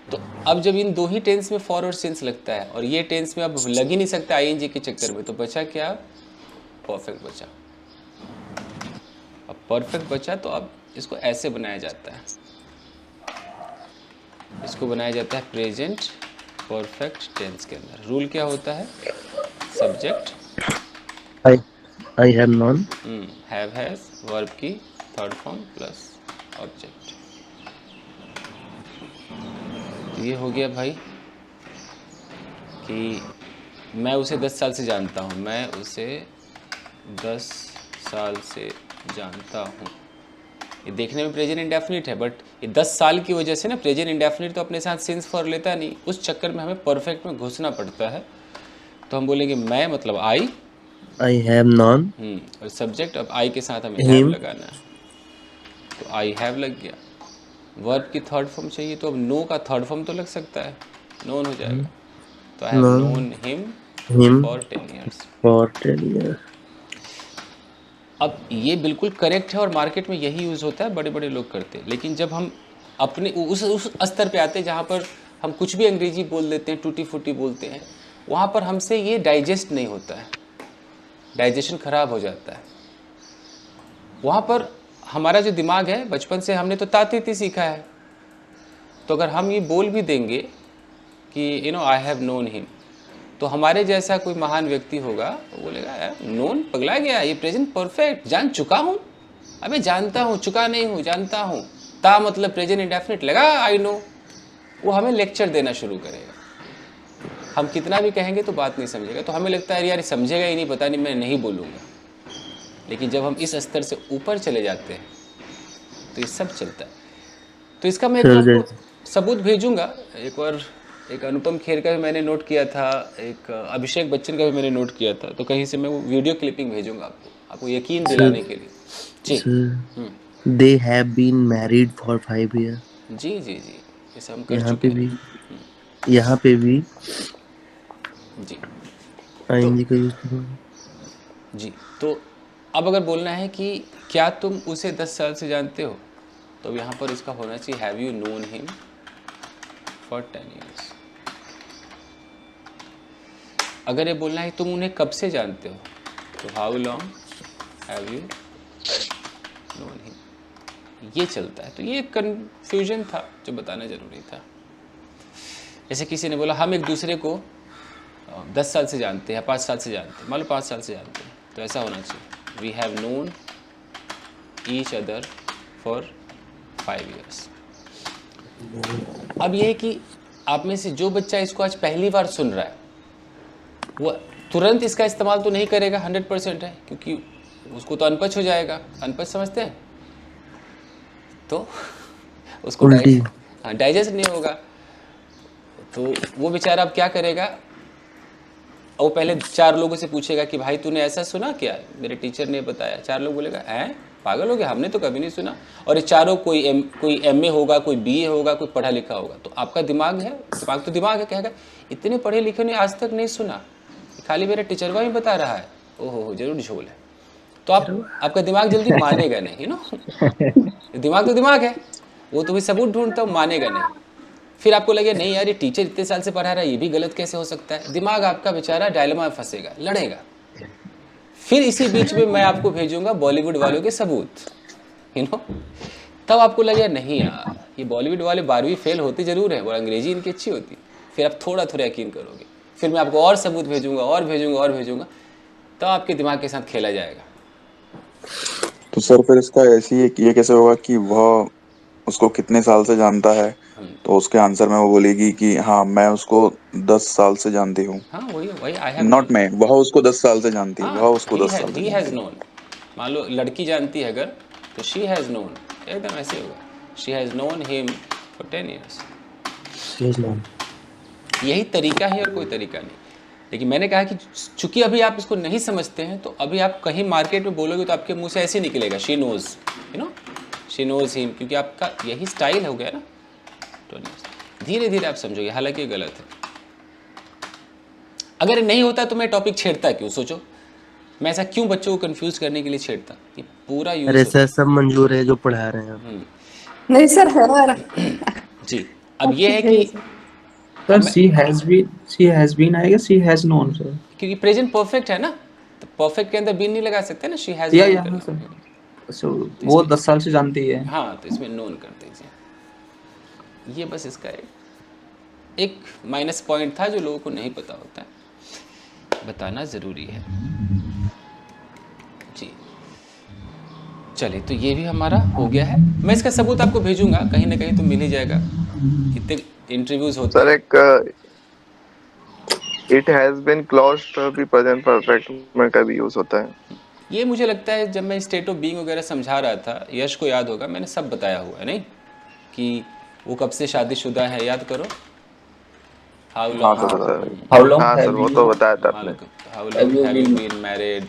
तो अब जब इन दो ही टेंस में फॉर और सिंस लगता है और ये टेंस में अब लग ही नहीं सकता आईएनजी के चक्कर में, तो बचा क्या? परफेक्ट बचा। अब परफेक्ट बचा, तो अब इसको ऐसे बनाया जाता है, इसको बनाया जाता है प्रेजेंट परफेक्ट टेंस के अंदर। रूल क्या होता है? Subject I have non, have has, verb की थर्ड फॉर्म प्लस ऑब्जेक्ट। तो ये हो गया भाई कि मैं उसे 10 साल से जानता हूँ, मैं उसे 10 साल से जानता हूँ। ये देखने में प्रेजेंट इंडेफिनिट है, बट ये 10 साल की वजह से ना, प्रेजेंट इंडेफिनिट तो अपने साथ सिंस फॉर लेता नहीं, उस चक्कर में हमें परफेक्ट में घुसना पड़ता है। तो हम बोलेंगे मैं मतलब आई हैव नॉन, और सब्जेक्ट, अब आई के साथ हमें हैव लगाना है, तो आई हैव लग गया। वर्ब की थर्ड फॉर्म चाहिए, तो अब नो का थर्ड फॉर्म तो लग सकता है, नोन हो जाएगा। तो I have known him for 10 years। अब ये बिल्कुल करेक्ट है और मार्केट में यही यूज़ होता है, बड़े बड़े लोग करते हैं। लेकिन जब हम अपने उस स्तर पे आते हैं जहाँ पर हम कुछ भी अंग्रेजी बोल देते हैं, टूटी फूटी बोलते हैं, वहाँ पर हमसे ये डाइजेस्ट नहीं होता है, डाइजेशन खराब हो जाता है। वहाँ पर हमारा जो दिमाग है, बचपन से हमने तो ताती सीखा है, तो अगर हम ये बोल भी देंगे कि आई हैव नोन हिम, तो हमारे जैसा कोई महान व्यक्ति होगा वो बोलेगा यार नोन पगला गया, ये प्रेजेंट परफेक्ट, जान चुका हूँ, अबे जानता हूँ, चुका नहीं हूँ, जानता हूँ। ता मतलब प्रेजेंट इंडेफिनिट लगा, आई नो। वो हमें लेक्चर देना शुरू करेगा। हम कितना भी कहेंगे तो बात नहीं समझेगा, तो हमें लगता है यार समझेगा ही नहीं, पता नहीं, मैं नहीं बोलूँगा। लेकिन जब हम इस स्तर से ऊपर चले जाते हैं तो ये सब चलता है। तो इसका मैं आपको सबूत भेजूँगा। एक और एक अनुपम खेर का भी मैंने नोट किया था, एक अभिषेक बच्चन का भी मैंने नोट किया था, तो कहीं से मैं वो वीडियो क्लिपिंग भेजूँगा आपको यकीन दिलाने के लिए। जी, they have been married for 5 years। जी जी जी, इसे हम कर यहाँ चुके पे भी हैं। यहाँ पे भी जी आईएनजी का यूज करो। जी। तो अब अगर बोलना है कि क्या तुम उसे 10 साल से जानते हो, तो यहाँ पर इसका होना चाहिए have you known him for 10 years। अगर ये बोलना है तुम उन्हें कब से जानते हो, तो how long have you known him, ये चलता है। तो ये कन्फ्यूजन था जो बताना ज़रूरी था। जैसे किसी ने बोला हम एक दूसरे को 10 साल से जानते हैं, 5 साल से जानते हैं, मान लो 5 साल से जानते हैं, तो ऐसा होना चाहिए we have known each other for 5 years। अब यह है कि आप में से जो बच्चा इसको आज पहली बार सुन रहा है वो तुरंत इसका इस्तेमाल तो नहीं करेगा, 100% है, क्योंकि उसको तो अनपढ़ हो जाएगा। अनपढ़ समझते हैं, तो उसको डाइजेस्ट नहीं होगा। तो वो बेचारा अब क्या करेगा, वो पहले 4 लोगों से पूछेगा कि भाई तूने ऐसा सुना क्या, मेरे टीचर ने बताया। 4 लोग बोलेगा हैं पागल हो गया, हमने तो कभी नहीं सुना। और ये चारों कोई एमए होगा, कोई बीए होगा, कोई पढ़ा लिखा होगा। तो आपका दिमाग है, दिमाग तो दिमाग है, कहेगा इतने पढ़े लिखे ने आज तक नहीं सुना, खाली मेरा टीचरवा ही बता रहा है, ओहो जरूर झोल है। तो आपका दिमाग जल्दी मानेगा नहीं, दिमाग तो दिमाग है, वो तो भी सबूत ढूंढता हूँ, मानेगा नहीं। फिर आपको लगे नहीं यार ये टीचर इतने साल से पढ़ा रहा है, ये भी गलत कैसे हो सकता है। दिमाग आपका बेचारा डायलेमा में फंसेगा, लड़ेगा। फिर इसी बीच में मैं आपको भेजूंगा बॉलीवुड वालों के सबूत, तब आपको लगेगा नहीं यार ये बॉलीवुड वाले 12वीं फेल होते जरूर है और अंग्रेजी इनकी अच्छी होती। फिर आप थोड़ा थोड़ा यकीन करोगे। फिर मैं आपको और सबूत भेजूंगा और भेजूंगा और भेजूंगा, तब आपके दिमाग के साथ खेला जाएगा। तो सर फिर इसका ऐसी ये कैसे होगा कि वह उसको कितने साल से जानता है, तो उसके आंसर में वो बोलेगी कि हाँ मैं उसको 10 साल से जानती हूँ। हाँ वही आई हैव नॉट मैं, वह उसको 10 साल से जानती है, वह उसको 10 साल से ही हैज़ नोन। मान लो लड़की जानती है अगर, तो शी हैज़ नोन, एकदम ऐसे होगा she has known him for 10 years। यही तरीका है और कोई तरीका नहीं। लेकिन मैंने कहा कि चूंकि अभी आप इसको नहीं समझते हैं, तो अभी आप कहीं मार्केट में बोलोगे तो आपके मुंह से ऐसे निकलेगा she knows, she knows him, क्योंकि आपका यही स्टाइल हो गया ना। तो धीरे धीरे आप समझोगे, हालांकि ये गलत है। अगर नहीं होता तो मैं टॉपिक छेड़ता क्यों, सोचो मैं ऐसा क्यों बच्चों को कंफ्यूज करने के लिए छेड़ता। ये पूरा यूज अरे सर सब मंजूर है जो पढ़ा रहे हैं। नहीं सर है। जी। अब ये है कि सर शी हैज बीन आएगा, शी हैज नोन सर, क्योंकि प्रेजेंट परफेक्ट है ना, तो परफेक्ट के अंदर बीन नहीं लगा सकते ना, शी हैज या नोन सर वो 10 साल से जानती है। हाँ, तो इसमें नोन कर दीजिए। ये बस इसका एक माइनस पॉइंट था जो लोगों को नहीं पता होता है, बताना ज़रूरी है जी। चलिए, तो ये भी हमारा हो गया है। मैं इसका सबूत आपको भेजूंगा, कहीं ना कहीं तो मिल ही जाएगा। इतने इंटरव्यूज होते सर एक इट हैज बीन क्लोज्ड भी प्रेजेंट परफेक्ट में कभी यूज होता है। ये मुझे लगता है जब मैं स्टेट ऑफ बीइंग वगैरह समझा रहा था, यश को याद होगा, मैंने सब बताया हुआ है नहीं कि वो कब से शादीशुदा है, याद करो। हाउ लॉन्ग हाँ सर वो तो बताया था आपने। How long have you been married.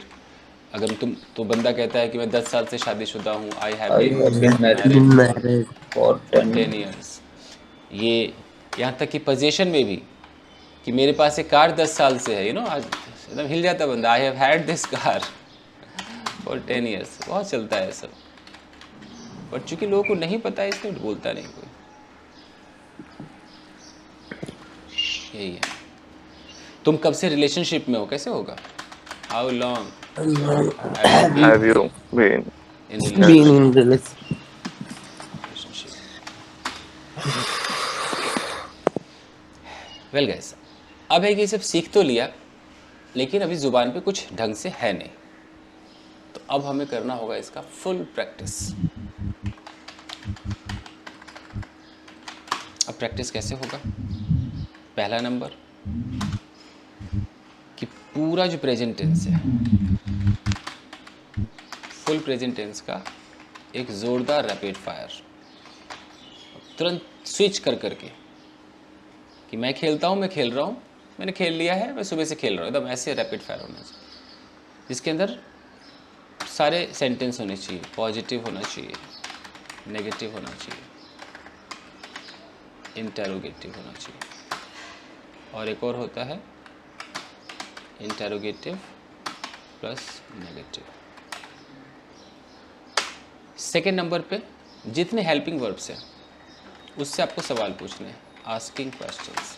अगर तुम तो बंदा कहता है कि मैं 10 साल से शादीशुदा हूँ, I have been married for 10 years। ये यहाँ तक कि पोजीशन में भी कि मेरे पास एक कार 10 साल से है, आज एकदम हिल जाता बंदा, I have had this car for 10 years। बहुत चलता है सब, बट चूंकि लोगों को नहीं पता है इसलिए बोलता नहीं कोई। यही है। तुम कब से रिलेशनशिप में हो, कैसे होगा, how long have you been in relationship. Well guys, अब है कि सब सीख तो लिया, लेकिन अभी ज़ुबान पे कुछ ढंग से है नहीं, तो अब हमें करना होगा इसका फुल प्रैक्टिस। अब प्रैक्टिस कैसे होगा, पहला नंबर कि पूरा जो प्रेजेंट टेंस है, फुल प्रेजेंट टेंस का एक ज़ोरदार रैपिड फायर, तुरंत स्विच कर करके कि मैं खेलता हूँ, मैं खेल रहा हूँ, मैंने खेल लिया है, मैं सुबह से खेल रहा हूँ, एकदम ऐसे रैपिड फायर होना चाहिए, जिसके अंदर सारे सेंटेंस होने चाहिए, पॉजिटिव होना चाहिए, नेगेटिव होना चाहिए, इंटरोगेटिव होना चाहिए। और एक और होता है interrogative plus negative. Second number पे जितने हेल्पिंग वर्ब्स हैं उससे आपको सवाल पूछने हैं, आस्किंग क्वेश्चंस।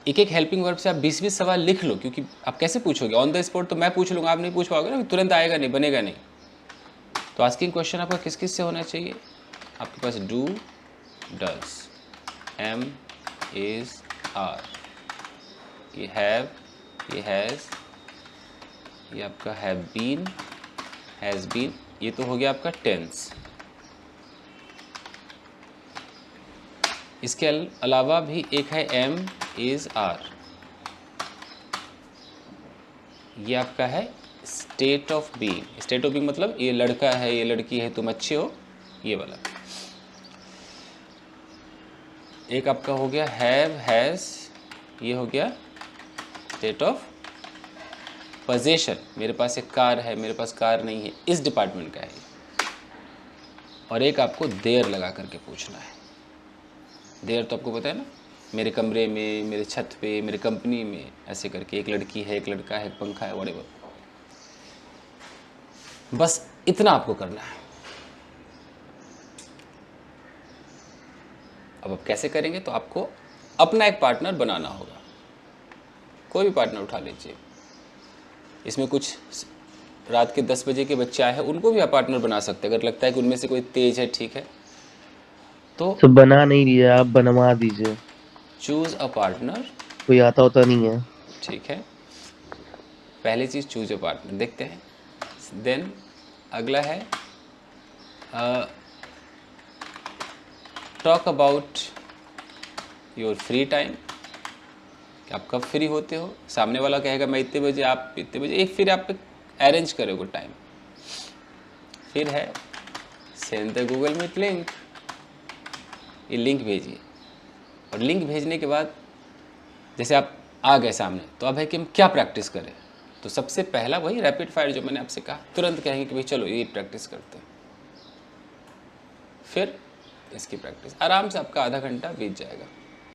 एक एक हेल्पिंग वर्ब से आप 20-20 सवाल लिख लो, क्योंकि आप कैसे पूछोगे ऑन द स्पॉट, तो मैं पूछ लूँगा, आप नहीं पूछ पाओगे ना, तुरंत आएगा नहीं, बनेगा नहीं। तो आस्किंग क्वेश्चन आपका किस किस से होना चाहिए? आपके पास do, does, am, is, are, ये हैव, ये हैज़, ये आपका हैव बीन, हैज़ बीन, ये तो हो गया आपका टेंस। इसके अलावा भी एक है एम, इज, आर, ये आपका है state of being. State of being मतलब ये लड़का है, ये लड़की है, तुम अच्छे हो, ये वाला। एक आपका हो गया हैव, हैज़, ये हो गया स्टेट ऑफ पोजेशन, मेरे पास एक कार है, मेरे पास कार नहीं है, इस डिपार्टमेंट का है। और एक आपको देयर लगा करके पूछना है। देयर तो आपको पता है ना, मेरे कमरे में, मेरे छत पे, मेरे कंपनी में, ऐसे करके एक लड़की है, एक लड़का है, एक पंखा है, व्हाटएवर। बस इतना आपको करना है। अब आप कैसे करेंगे? तो आपको अपना एक पार्टनर बनाना होगा। कोई भी पार्टनर उठा लीजिए। इसमें कुछ रात के 10 बजे के बच्चे आए हैं, उनको भी आप पार्टनर बना सकते हैं, अगर लगता है कि उनमें से कोई तेज है, ठीक है। तो बना नहीं दिया, आप बनवा दीजिए। चूज अ पार्टनर, कोई आता होता नहीं है। ठीक है। पहली चीज़ चूज अ पार्टनर, देखते हैं। देन अगला है talk about your free time, आप कब फ्री होते हो। सामने वाला कहेगा मैं इतने बजे, आप इतने बजे, एक फिर आप अरेंज करोगे टाइम। फिर है send the Google Meet link, ये लिंक भेजिए। और लिंक भेजने के बाद जैसे आप आ गए सामने, तो अब है कि हम क्या प्रैक्टिस करें। तो सबसे पहला वही रैपिड फायर जो मैंने आपसे कहा, तुरंत कहेंगे कि भाई चलो ये प्रैक्टिस करते हैं। फिर इसकी प्रैक्टिस आराम से आपका आधा घंटा बीत जाएगा।